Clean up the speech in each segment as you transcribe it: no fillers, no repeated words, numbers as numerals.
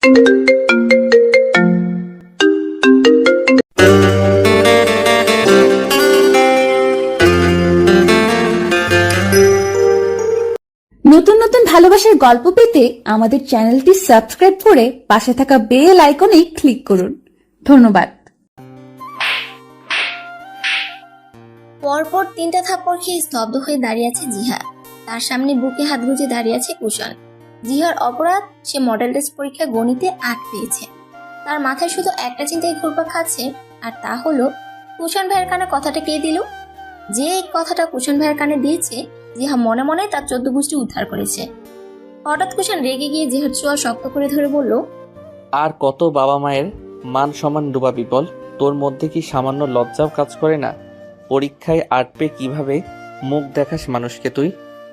নতুন নতুন ভালোবাসার গল্প পেতে আমাদের চ্যানেলটি সাবস্ক্রাইব করে পাশে থাকা বেল আইকনে ক্লিক করুন। ধন্যবাদ। পরপর 3টা থাপ্পড় খেয়ে স্তব্ধ হয়ে দাঁড়িয়ে আছে জিহা। তার সামনে বুকে হাত গুজে দাঁড়িয়ে আছে কুষাণ। জিহার অপরাধ, সে মডেল টেস্ট পরীক্ষা গণিতে 8 পেয়েছে। তার মাথায় শুধু একটা চিন্তায় ঘুরপাক খাচ্ছে, আর তা হলো কুষাণ ভাইয়ের কানে কথাটা কে দিল। যে এই কথাটা কুষাণ ভাইয়ের কানে দিয়েছে, জিহা মনে মনে তার 14 গোষ্ঠী উদ্ধার করেছে। হঠাৎ কুষাণ রেগে গিয়ে জিহার ছোঁয়া শক্ত করে ধরে বলল, আর কত বাবা মায়ের মান সম্মান ডুবাবি বল? তোর মধ্যে কি সামান্য লজ্জাও কাজ করে না? পরীক্ষায় 8 পেয়ে কিভাবে মুখ দেখাস মানুষকে তুই?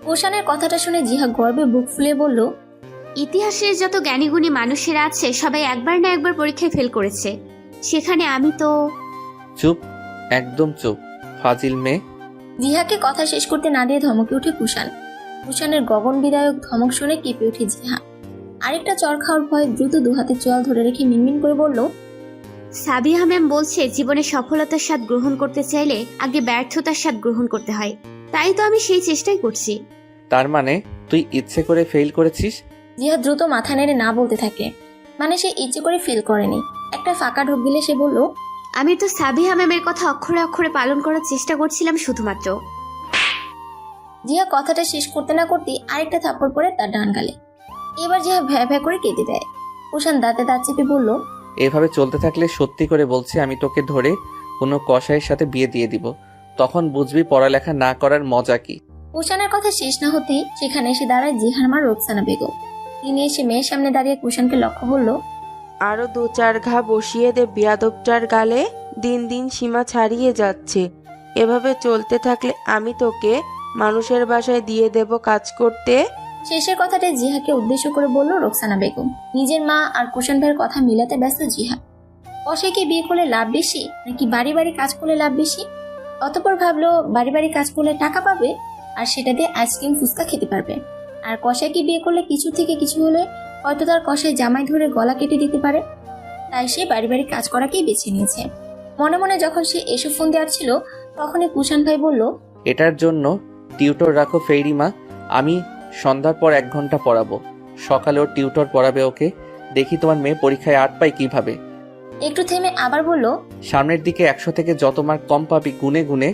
কুষাণের কথাটা শুনে জিহা গর্বে বুক ফুলিয়ে বলল, ইতিহাসের যত জ্ঞানীগুণী মানুষেরা আছে সবাই একবার না একবার পরীক্ষায় ফেল করেছে, সেখানে আমি তো। চুপ, একদম চুপ, ফাজিল মেয়ে। জিহাকে কথা শেষ করতে না দিয়ে ধমকে ওঠে কুষাণ। কুষাণের গগন বিদায়ক ধমক শুনে কেঁপে ওঠে জিহা। আরেকটা চর খাওয়ার ভয়ে দ্রুত দুহাতে চোয়াল ধরে রেখে মিনমিন করে বলল, সাবিহা ম্যাম বলছে জীবনে সফলতার স্বাদ গ্রহণ করতে চাইলে আগে ব্যর্থতার স্বাদ গ্রহণ করতে হয়, তাই তো আমি সেই চেষ্টাই করছি। তার মানে তুই ইচ্ছে করে ফেল করেছিস? জিহা দ্রুত মাথা নেড়ে না বলতে থাকে। মানে সে ইচ্ছে করে ফেল করেনি। একটা ফাঁকা ঢোক গিলে সে বলল, আমি তো সাবিহা ম্যামের কথা অক্ষরে অক্ষরে পালন করার চেষ্টা করছিলাম শুধুমাত্র। জিহা কথাটা শেষ করতে না করতেই আরেকটা থাপ্পড় পড়ে তার ডান গালে। এবার জিহা ভ্যা ভ্যা করে কেঁদে দেয়। কুষাণ দাঁতে দাঁত চেপে বলল, এভাবে চলতে থাকলে সত্যি করে বলছি আমি তোকে ধরে কোনো কসাইয়ের সাথে বিয়ে দিয়ে দিব, তখন বুঝবি পড়ালেখা না করার মজা কি। কুষাণের কথা শেষ না হতেই সেখানে এসে দাঁড়ায় জিহার মা রোকসানা বেগম। তিনি এসে মেয়ের সামনে দাঁড়িয়ে কুষাণকে লক্ষ্য বলল, আরো 2-4 ঘা বসিয়ে দে বিয়াদবটার গালে, দিন দিন সীমা ছাড়িয়ে যাচ্ছে। এভাবে চলতে থাকলে আমি তোকে মানুষের বাসায় দিয়ে দেব কাজ করতে। শেষের কথাটা জিহাকে উদ্দেশ্য করে বলল রোকসানা বেগম। নিজের মা আর কুষাণ ভাইয়ের কথা মিলাতে ব্যস্ত জিহা। কসাইকে বিয়ে করলে লাভ বেশি নাকি বাড়ি বাড়ি কাজ করলে লাভ বেশি? অতঃপর ভাবলো বাড়ি বাড়ি কাজ করলে টাকা পাবে, আর সেটা দিয়ে আইসক্রিম ফুচকা খেতে পারবে। আর কসাইকে বিয়ে করলে কিছু থেকে কিছু হলে হয়তো তার কসাই জামাই ধরে গলা কেটে দিতে পারে। তাই সে বাড়ি বাড়ি কাজ করাকেই বেছে নিয়েছে। মনে মনে যখন সে এসব ফোন দেওয়ার ছিল, তখনই কুষাণ ভাই বলল, এটার জন্য টিউটর রাখো ফেরিমা, আমি সন্ধ্যার পর 1 ঘন্টা পড়াবো, সকালে ওর টিউটর পড়াবে ওকে। দেখি তোমার মেয়ে পরীক্ষায় 8 পায় কিভাবে। একটু থেমে আবার বলল, সামনের দিকে 100 থেকে যত মার্ক কম পাবি গুনে গুনে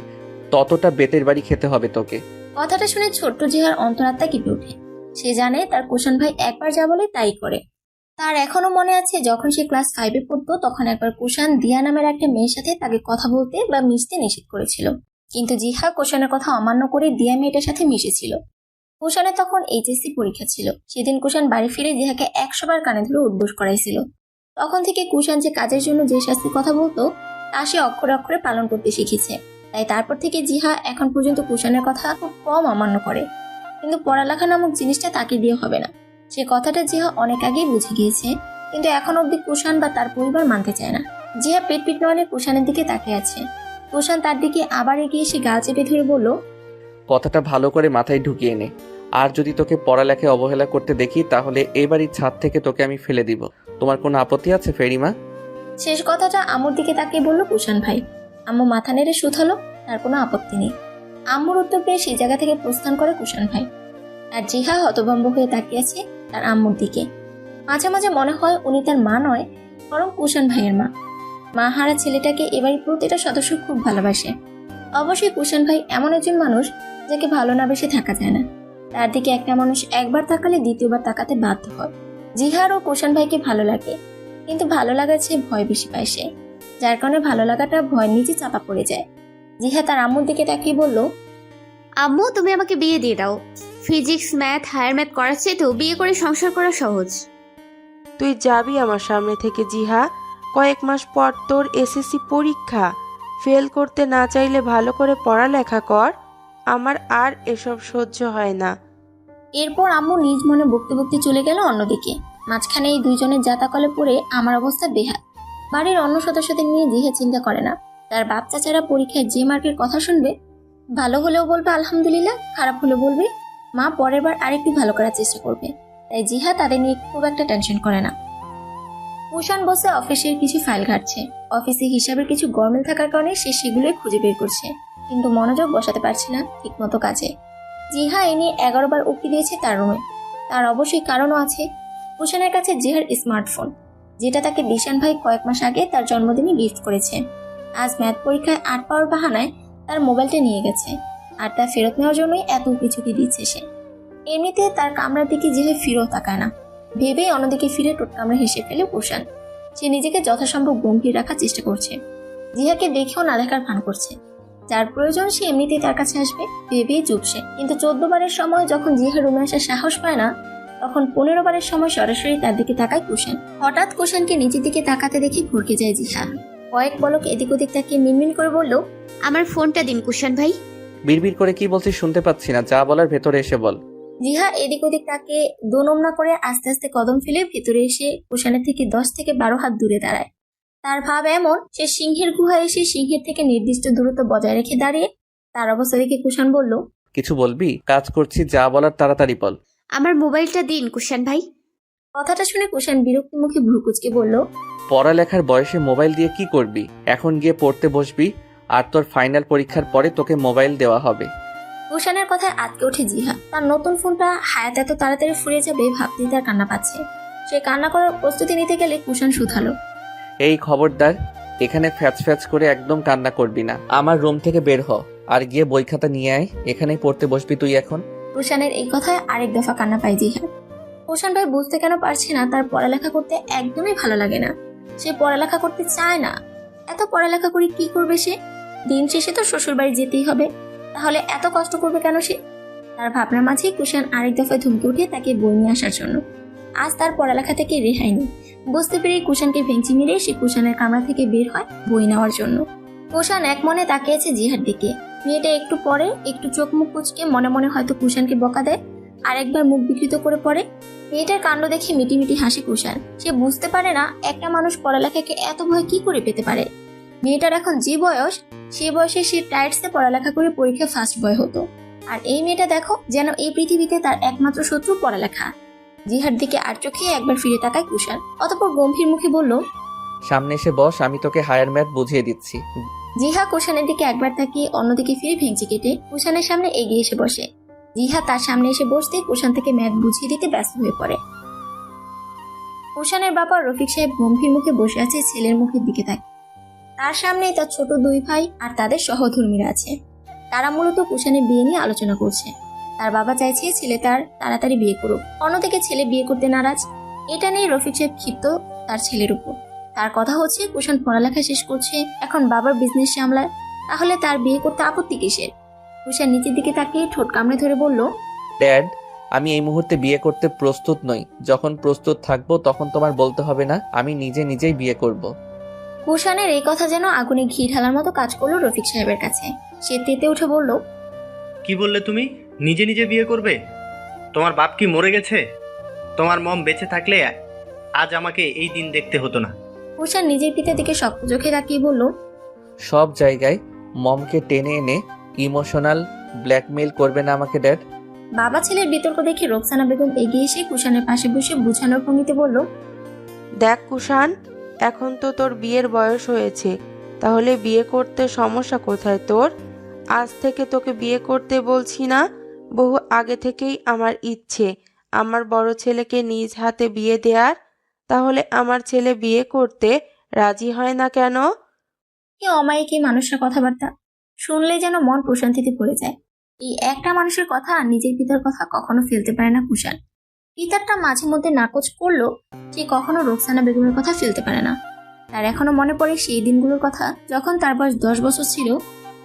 ততটা বেতের বাড়ি খেতে হবে তোকে। কথাটা শুনে ছোট্ট জিহার অন্তরাত্মা কেঁপে ওঠে। সে জানে তার কুষাণ ভাই একবার যা বলে তাই করে। তার এখনো মনে আছে যখন সে ক্লাস 5-এ পড়তো, তখন একবার কুষাণ দিয়া নামের একটা মেয়ের সাথে তাকে কথা বলতে বা মিশতে নিষেধ করেছিল। কিন্তু জিহা কুষাণের কথা অমান্য করে দিয়া মেয়েটার সাথে মিশেছিল। কুষাণের তখন এইচএসসি পরীক্ষা ছিল। সেদিন কুষাণ বাড়ি ফিরে জিহাকে 100 বার কানে ধরে উদ্বোস করাইছিল। তখন থেকে কুষাণ যে কাজের জন্য যে শাস্তির কথা বলতো, তা সে অক্ষরে অক্ষরে পালন করতে শিখেছে। তাই তারপর থেকে জিহা এখন পর্যন্ত কুষাণের কথা খুব কম অমান্য করে। কিন্তু পড়ালেখা নামক জিনিসটা তাকে দিয়ে হবে না, সে কথাটা জিহা অনেক আগেই বুঝে গিয়েছে। কিন্তু এখন অব্দি কুষাণ বা তার পরিবার মানতে চায় না। জিহা পেট পিট নড়ে কুষাণের দিকে তাকিয়ে আছে। কুষাণ তার দিকে আবার এগিয়ে এসে গাল চেপে ধরে বলল, কথাটা ভালো করে মাথায় ঢুকিয়ে নে। আর যদি তোকে পড়ালেখায় অবহেলা করতে দেখি তাহলে এবারই ছাদ থেকে তোকে আমি ফেলে দিব। তোমার কোনো আপত্তি আছে ফেরিমা? শেষ কথাটা আম্মুর দিকে তাকিয়ে বলল কুষাণ ভাই। আম্মু মাথা নেড়ে শুধালো, তার কোনো আপত্তি নেই। আম্মুর উত্তর পেয়ে সেই জায়গা থেকে প্রস্থান করে কুষাণ ভাই। আর জিহা হতভম্ব হয়ে তাকিয়ে আছে তার আম্মুর দিকে। মাঝে মাঝে মনে হয় উনি তার মা নয়, বরং কুষাণ ভাইয়ের মা। মা হারা ছেলেটাকে এবারই প্রতিটা সদস্য খুব ভালোবাসে। অবশ্যই কুষাণ ভাই এমন একজন মানুষ যাকে ভালো না বেশি থাকা যায় না। তার দিকে একটা মানুষ একবার তাকালে দ্বিতীয়বার তাকাতে বাধ্য হয়। জিহার ও কুষাণ ভাইকে ভালো লাগে, কিন্তু ভালো লাগার চেয়ে ভয় বেশি পায় সে, যার কারণে ভালো লাগাটা ভয়ের নিচে চাপা পড়ে যায়। জিহা তার আম্মুর দিকে তাকিয়ে বলল, আম্মু তুমি আমাকে বিয়ে দিয়ে দাও। ফিজিক্স ম্যাথ হায়ার ম্যাথ করার চেয়েও বিয়ে করে সংসার করা সহজ। তুই যাবি আমার সামনে থেকে জিহা? কয়েক মাস পর তোর এসএসসি পরীক্ষা। ফেল করতে না চাইলে ভালো করে পড়ালেখা কর। আমার আর এসব সহ্য হয় না। এরপর আম্মু নিজ মনে বকতে বকতে চলে গেল অন্যদিকে। মাঝখানে এই দুইজনের জাতাকলে পড়ে আমার অবস্থা বেহাল। বাড়ির অন্য সদস্যদের নিয়ে জিহা চিন্তা করে না। তার বাপ চাচারা পরীক্ষায় যে মার্কের কথা শুনবে, ভালো হলেও বলবে আলহামদুলিল্লাহ, খারাপ হলেও বলবে মা পরের বার আরেকটু ভালো করার চেষ্টা করবে। তাই জিহা তাদের নিয়ে খুব একটা টেনশন করে না। কুষাণ বসে অফিসের কিছু ফাইল ঘাটছে। অফিসে হিসাবের কিছু গরমিল থাকার কারণে সে সেগুলোই খুঁজে বের করছে, কিন্তু মনোযোগ বসাতে পারছে না ঠিকমতো কাজে। জিহা এ নিয়ে 11 বার উকি দিয়েছে তার রুমে। তার অবশ্যই কারণও আছে। কুষাণের কাছে জিহার স্মার্টফোন, যেটা তাকে দিশান ভাই কয়েক মাস আগে তার জন্মদিনে গিফট করেছে। আজ ম্যাথ পরীক্ষায় 8 পাওয়ার বাহানায় তার মোবাইলটা নিয়ে গেছে, আর তা ফেরত নেওয়ার জন্যই এত কিছুকি দিচ্ছে সে। এমনিতে তার কামরার দিকে জিহা ফিরেও তাকায় না, ভেবেই অন্যদিকে ফিরে টোটকামড়ে হেসে ফেলে কুষাণ। সে নিজেকে যথাসম্ভব গম্ভীর রাখার চেষ্টা করছে, জিহাকে দেখেও না দেখার ভান করছে। যার প্রয়োজন সে এমনিতেই তার কাছে আসবে ভেবেই চুপসে। কিন্তু 14 বারের সময় যখন জিহা রুমে আসার সাহস পায় না, তখন 15 বারের সময় সরাসরি তার দিকে তাকায় কুষাণ। হঠাৎ কুষাণকে নিচের দিকে তাকাতে দেখে ভরকে যায় জিহা। কয়েক পলক এদিক ওদিক তাকিয়ে মিনমিন করে বলল, আমার ফোনটা দিন কুষাণ ভাই। বিড়বিড় করে কি বলছিস শুনতে পাচ্ছি না, যা বলার ভেতরে এসে বল। জিহা এদিক ওদিক তাকে দোনমনা করে আস্তে আস্তে কদম ফেলে ভেতরে এসে কুষাণের থেকে 10 থেকে 12 হাত দূরে দাঁড়ায়। তার ভাব এমন, সে সিংহের গুহায় এসে সিংহের থেকে নির্দিষ্ট দূরত্ব বজায় রেখে দাঁড়িয়ে। তার অবস্থা দেখে কুষাণ বলল, কিছু বলবি? কাজ করছি, যা বলার তাড়াতাড়ি বল। আমার মোবাইলটা দিন কুষাণ ভাই। কথাটা শুনে কুষাণ বিরক্তি মুখে ভ্রু কুঁচকে বলল, পড়ালেখার বয়সে মোবাইল দিয়ে কি করবি? এখন গিয়ে পড়তে বসবি, আর তোর ফাইনাল পরীক্ষার পরে তোকে মোবাইল দেওয়া হবে। কুষাণের কথায় আটকে ওঠে জিহা। তার নতুন ফোনটা হায়াত এত তাড়াতাড়ি ফুরিয়ে যাবে ভাবতেই তার কান্না পাচ্ছে। সে কান্না করার প্রস্তুতি নিতে গেলে কুষাণ শুধালো, এই খবরদার, এখানে ফ্যাচ ফ্যাচ করে একদম কান্না করবি না। আমার রুম থেকে বের হ, আর গিয়ে বই খাতা নিয়ে আয়, এখানেই পড়তে বসবি তুই এখন। কুষাণের এই কথায় আরেক দফা কান্না পায় জিহা। কুষাণ ভাই বুঝতে কেন পারছে না তার পড়ালেখা করতে একদমই ভালো লাগে না। সে পড়ালেখা করতে চায় না। এত পড়ালেখা করে কি করবে সে? দিন শেষে তো শ্বশুর বাড়ি যেতেই হবে, তাহলে এত কষ্ট করবে কেন সে? তার ভাবনার মাঝে কুষাণ আরেক দফায় ধমকে উঠে তাকে বই নিয়ে আসার জন্য। আজ তার পড়ালেখা থেকে রেহাই নেই। বুঝতে পেরে কুষাণকে ভেঙচি মেরে সে কুষাণের কামরা থেকে বের হয় বই নেওয়ার জন্য। কুষাণ এক মনে তাকিয়েছে জিহার দিকে। মেয়েটা একটু পরে একটু চোখ মুখ কুচকে মনে মনে হয়তো কুষাণকে বকা দেয়, আর একবার মুখ বিকৃত করে পড়ে। মেয়েটার কাণ্ড দেখে মিটিমিটি হাসে কুষাণ। সে বুঝতে পারে না একটা মানুষ পড়ালেখাকে এত ভয় কি করে পেতে পারে। মেয়েটার এখন যে বয়স, সে বয়সে সে টাইটসে পড়ালেখা করে পরীক্ষা ফার্স্ট বয় হতো। আর এই মেয়েটা দেখো, যেন এই পৃথিবীতে তার একমাত্র শত্রু পড়ালেখা। জিহার দিকে আর চোখে একবার ফিরে তাকায় কুষাণ, অতঃপর গম্ভীর মুখে বলল, সামনে এসে বস, আমি তোকে হায়ার ম্যাথ বুঝিয়ে দিচ্ছি। জিহা কুষাণের দিকে একবার তাকিয়ে অন্যদিকে ফিরে ভেঙচি কেটে কুষাণের সামনে এগিয়ে এসে বসে। জিহা তার সামনে এসে বসতে কুষাণ থেকে ম্যাথ বুঝিয়ে দিতে ব্যস্ত হয়ে পড়ে। কুষাণের বাবা রফিক সাহেব গম্ভীর মুখে বসে আছে ছেলের মুখের দিকে তাকিয়ে। তার সামনেই তার ছোট 2 ভাই আর তাদের সহধর্মীরা আছে। তারা মূলত কুষাণের বিয়ে নিয়ে আলোচনা করছে। তার বাবা চাইছে ছেলে তার তাড়াতাড়ি বিয়ে করুক, অন্যদিকে ছেলে বিয়ে করতে নারাজ। এটা নিয়ে রফিক সাহেব ক্ষিপ্ত তার ছেলের উপর। তার কথা হচ্ছে, কুষাণ পড়ালেখা শেষ করছে, এখন বাবার বিজনেস সামলায়, তাহলে তার বিয়ে করতে আপত্তি কিসের? কুষাণ নিচের দিকে তাকিয়ে ঠোঁট কামড়ে ধরে বলল, ড্যাড, আমি এই মুহূর্তে বিয়ে করতে প্রস্তুত নই। যখন প্রস্তুত থাকবো তখন তোমার বলতে হবে না, আমি নিজেই বিয়ে করব। কুষাণের এই কথা যেন আগুনে ঘি ঢালার মতো কাজ করলো রফিক সাহেবের কাছে। সে তেতে উঠে বলল, কি বললে তুমি? নিজে বিয়ে করবে? তোমার বাপ কি মরে গেছে? তোমার মম বেঁচে থাকলে আজ আমাকে এই দিন দেখতে হতো না। কুষাণ নিজের পিতার দিকে শক্ত চোখে তাকিয়ে বলল, সব জায়গায় মমকে টেনে এনে ইমোশনাল ব্ল্যাকমেইল করবে না আমাকে ড্যাড। বাবা ছেলের বিতর্ক দেখে রোকসানা বেগম এগিয়ে এসে কুষাণের পাশে বসে বুঝানোর ভঙ্গিতে বলল, দেখ কুষাণ, এখন তো তোর বিয়ের বয়স হয়েছে, তাহলে বিয়ে করতে সমস্যা কোথায় তোর? আজ থেকে তোকে বিয়ে করতে বলছি না, বহু আগে থেকেই আমার ইচ্ছে আমার বড় ছেলেকে নিজ হাতে বিয়ে দেওয়ার। তাহলে আমার ছেলে বিয়ে করতে রাজি হয় না কেন? কি অমায়িক মানুষের কথাবার্তা শুনলে যেন মন প্রশান্তিতে পড়ে যায়। এই একটা মানুষের কথা আর নিজের পিতার কথা কখনো ফেলতে পারে না কুষাণ। পিতারটা মাঝে মধ্যে নাকচ করলো, সে কখনো রোকসানা বেগমের কথা ফেলতে পারে না। তার এখনো মনে পড়ে সেই দিনগুলোর কথা, যখন তার বয়স 10 বছর ছিল।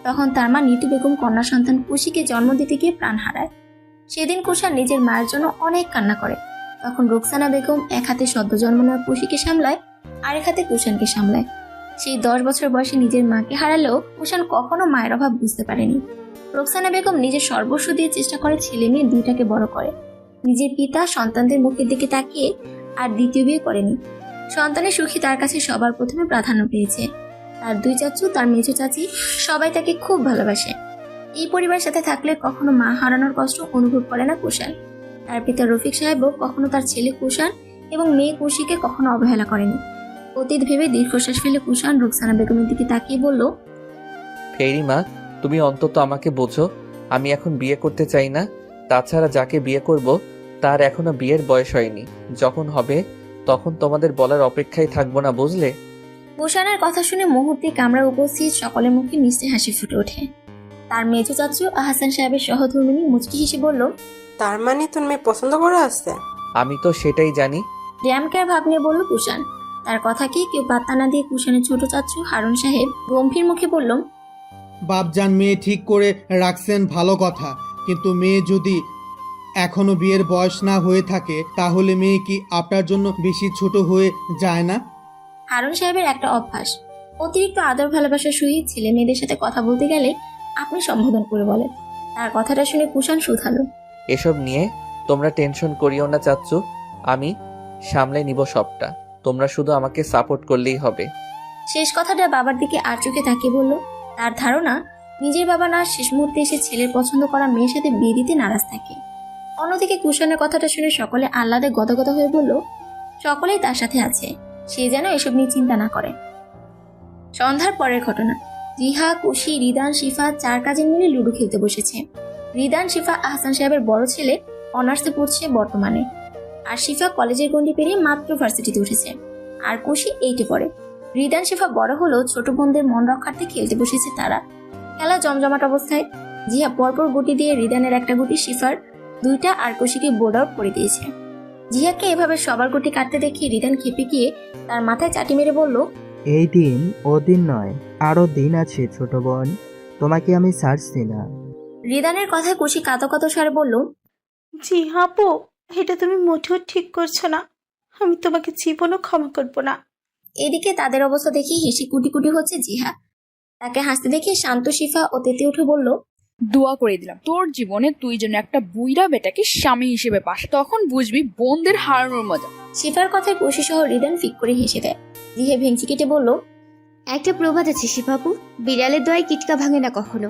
তখন তার মা নিতু বেগম কন্যা সন্তান কুশিকে জন্ম দিতে গিয়ে প্রাণ হারায়। সেদিন কুষাণ নিজের মায়ের জন্য অনেক কান্না করে। তখন রোকসানা বেগম এক হাতে সদ্য জন্ম নেওয়া কুশিকে সামলায়, আরেক হাতে কুষাণকে সামলায়। সেই 10 বছর বয়সে নিজের মাকে হারালেও কুষাণ কখনো মায়ের অভাব বুঝতে পারেনি। রোকসানা বেগম নিজের সর্বস্ব দিয়ে চেষ্টা করে ছেলে মেয়ে দুইটাকে বড় করে। নিজের পিতা সন্তানদের মুখের দিকে তাকিয়ে আর দ্বিতীয় বিয়ে করেনি। সন্তানের সুখী তার কাছে সবার প্রথমে প্রাধান্য পেয়েছে। তার 2 চাচু, তার মেজো চাচি সবাই তাকে খুব ভালোবাসে। এই পরিবারের সাথে থাকলে কখনো মা হারানোর কষ্ট অনুভব করে না কুষাণ। তার পিতা রফিক সাহেবও কখনো তার ছেলে কুষাণ এবং মেয়ে কুশিকে কখনো অবহেলা করেনি। অতীত ভেবে দীর্ঘশ্বাস ফেলে কুষাণ রুকসানা বেগমের দিকে তাকিয়ে বলল, ফেরিমা, তুমি অন্তত আমাকে বোঝো। আমি এখন বিয়ে করতে চাই না। তাছাড়া যাকে বিয়ে করব তার এখনো বিয়ের বয়স হয়নি। যখন হবে তখন তোমাদের বলার অপেক্ষায় থাকবো না, বুঝলে? কুষাণের কথা শুনে মুহূর্তে কামরার উপস্থিত সকলের মুখে মিষ্টি হাসি ফুটে ওঠে। তার মেজো চাচু আহসান সাহেবের সহধর্মিণী মুচকি হেসে বলল, তার মানে তোর মেয়ে পছন্দ করে আসছে? আমি তো সেটাই জানি। ড্যামকেয়ার ভাব নিয়ে বলল কুষাণ। তার কথাকে কেউ পাত্তা না দিয়ে কুষাণের ছোট চাচু হারুন সাহেব গম্ভীর মুখে বলল, বাপজান মেয়ে ঠিক করে রাখছেন, ভালো কথা, কিন্তু মেয়ে যদি এখনো বিয়ের বয়স না হয়ে থাকে তাহলে মেয়ে কি আপনার জন্য বেশি ছোট হয়ে যায় না? হারুন সাহেবের একটা অভ্যাস, অতিরিক্ত আদর ভালোবাসার সহিত ছেলে মেয়েদের সাথে কথা বলতে গেলে আপনি সম্বোধন করে বলেন। তার কথাটা শুনে কুষাণ শুধালো, এসব নিয়ে তোমরা টেনশন করিও না চাচ্চু, আমি সামলে নিব সবটা। তোমরা শুধু আমাকে সাপোর্ট করলেই হবে। শেষ কথাটা বাবার দিকে আর চোখে তাকিয়ে বলল। তার ধারণা নিজের বাবা না শেষ মুহূর্তে এসে ছেলের পছন্দ করা মেয়ের সাথে বিয়ে দিতে নারাজ থাকে। অন্যদিকে কুষাণের কথাটা শুনে সকলে আহ্লাদে গদগদ হয়ে বলল, সকলেই তার সাথে আছে, সে যেন এসব নিয়ে চিন্তা না করে। সন্ধ্যার পরের ঘটনা, জিহা, কুশি, রিদান, শিফা 4 কাজিন মিলে লুডো খেলতে বসেছে। রিদান, শিফা আহসান সাহেবের বড় ছেলে, অনার্সে পড়ছে বর্তমানে। আর শিফা কলেজের গণ্ডি পেরিয়ে মাত্র ভার্সিটিতে উঠেছে। আর কুশি 8-এ পড়ে। রিদান, শিফা বড় হলেও ছোট বোনদের মন রক্ষার্থে খেলতে বসেছে তারা। খেলা জমজমাট অবস্থায়। জিহা পরপর গুটি দিয়ে রিদানের একটা গুটি, শিফার 2টা আর কুশিকে বোর্ড আউট করে দিয়েছে। জিহাকে এভাবে সবার গুটি কাটতে দেখে রিদান খেপে গিয়ে তার মাথায় চাটি মেরে বলল, এই দিন ও দিন নয়, আরো দিন আছে ছোট বোন, তোমাকে আমি ছাড়ছি না। রিদানের কথায় কুশি কাঁদো কাঁদো স্বরে বলল, জি আপু, এটা তুমি মোটেও ঠিক করছো না। আমি তোমাকে জীবনও ক্ষমা করবো না। এদিকে তাদের অবস্থা দেখে হেসে কুটি কুটি হচ্ছে জিহা। তাকে হাসতে দেখে শান্ত শিফা ও তেতে উঠে বলল, দোয়া করে দিলাম তোর জীবনে তুই যেন একটা বুইড়া বেটাকে স্বামী হিসেবে পাস, তখন বুঝবি বোনদের হারানোর মজা। শিফার কথায় কুশি সহ রিদান ফিক করে হেসে দেয়। জিহা ভেঙচি কেটে বলল, একটা প্রবাদ আছে শিবাবু, বিড়ালের দোয়ায় কিটকা ভাঙে না কখনো।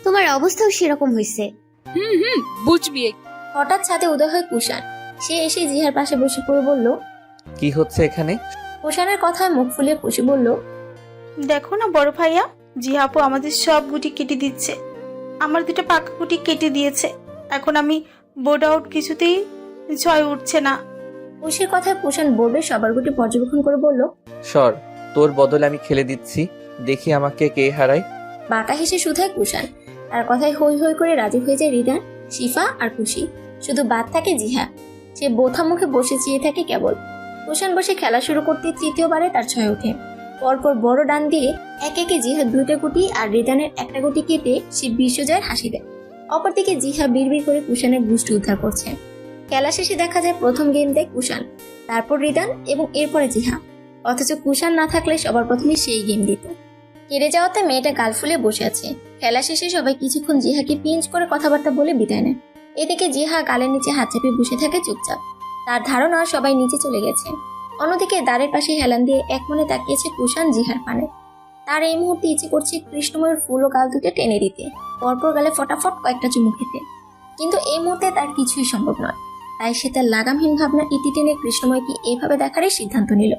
তোমার অবস্থাও সেরকম হয়েছে। বুঝবি। হঠাৎ ছাদে উদয় হয় কুষাণ। সে এসে জিহার পাশে বসে পড়ে বলল, কি হচ্ছে এখানে? কুষাণের কথায় মুখ ফুলিয়ে কুশি বলল, দেখো না বড় ভাইয়া, জি আপু আমাদের সব গুটি কেটে দিচ্ছে। আমার 2টা পাকা গুটি কেটে দিয়েছে। এখন আমি বোর্ড আউট, কিছুতেই জয় উঠছে না। কুশির কথায় কুষাণ বোর্ডে সবার গুটি পর্যবেক্ষণ করে বলল, সর, তোর বদলে আমি খেলে দিচ্ছি, দেখি আমাকে কে হারায়। বাঁকা হেসে শুধায় কুষাণ। তার কথায় হই হই করে রাজি হয়ে যায় রিদান, শিফা আর কুশি। শুধু বাদ থাকে জিহা। সে বোথা মুখে বসে চেয়ে থাকে কেবল। কুষাণ বসে খেলা শুরু করতে 3য়বারে তার 6 ওঠে। পরপর বড় ডান দিয়ে এক একে জিহা 2টা গুটি আর রিদানের একটা গুটি কেটে সে বিশ্বজয়ের হাসি দেয়। অপরদিকে জিহা বিড়বিড় করে কুষাণের গুষ্টি উদ্ধার করছে। খেলা শেষে দেখা যায় প্রথম গেম দেয় কুষাণ, তারপর রিদান এবং এরপরে জিহা। অথচ কুষাণ না থাকলে সবার প্রথমে সেই গেম দিত। কেড়ে যাওয়াতে মেয়েটা গাল ফুলে বসে আছে। খেলা শেষে সবাই কিছুক্ষণ জিহাকে পিঞ্চ করে কথাবার্তা বলে বিদায় নেয়। এদিকে জিহা গালের নিচে হাত চাপিয়ে বসে থাকে চুপচাপ। তার ধারণা সবাই নিচে চলে গেছে। অন্যদিকে দ্বারের পাশে হেলান দিয়ে এক মনে তাকিয়েছে কুষাণ জিহার পানে। তার এই মুহূর্তে ইচ্ছে করছে কৃষ্ণময়ের ফুল ও গাল দুটো টেনে দিতে, পরপর গালে ফটাফট কয়েকটা চুমু খেতে। কিন্তু এই মুহূর্তে তার কিছুই সম্ভব নয়। তাই সে তার লাগামহীন ভাবনা ইতি টেনে কৃষ্ণময়কে এভাবে দেখারই সিদ্ধান্ত নিল।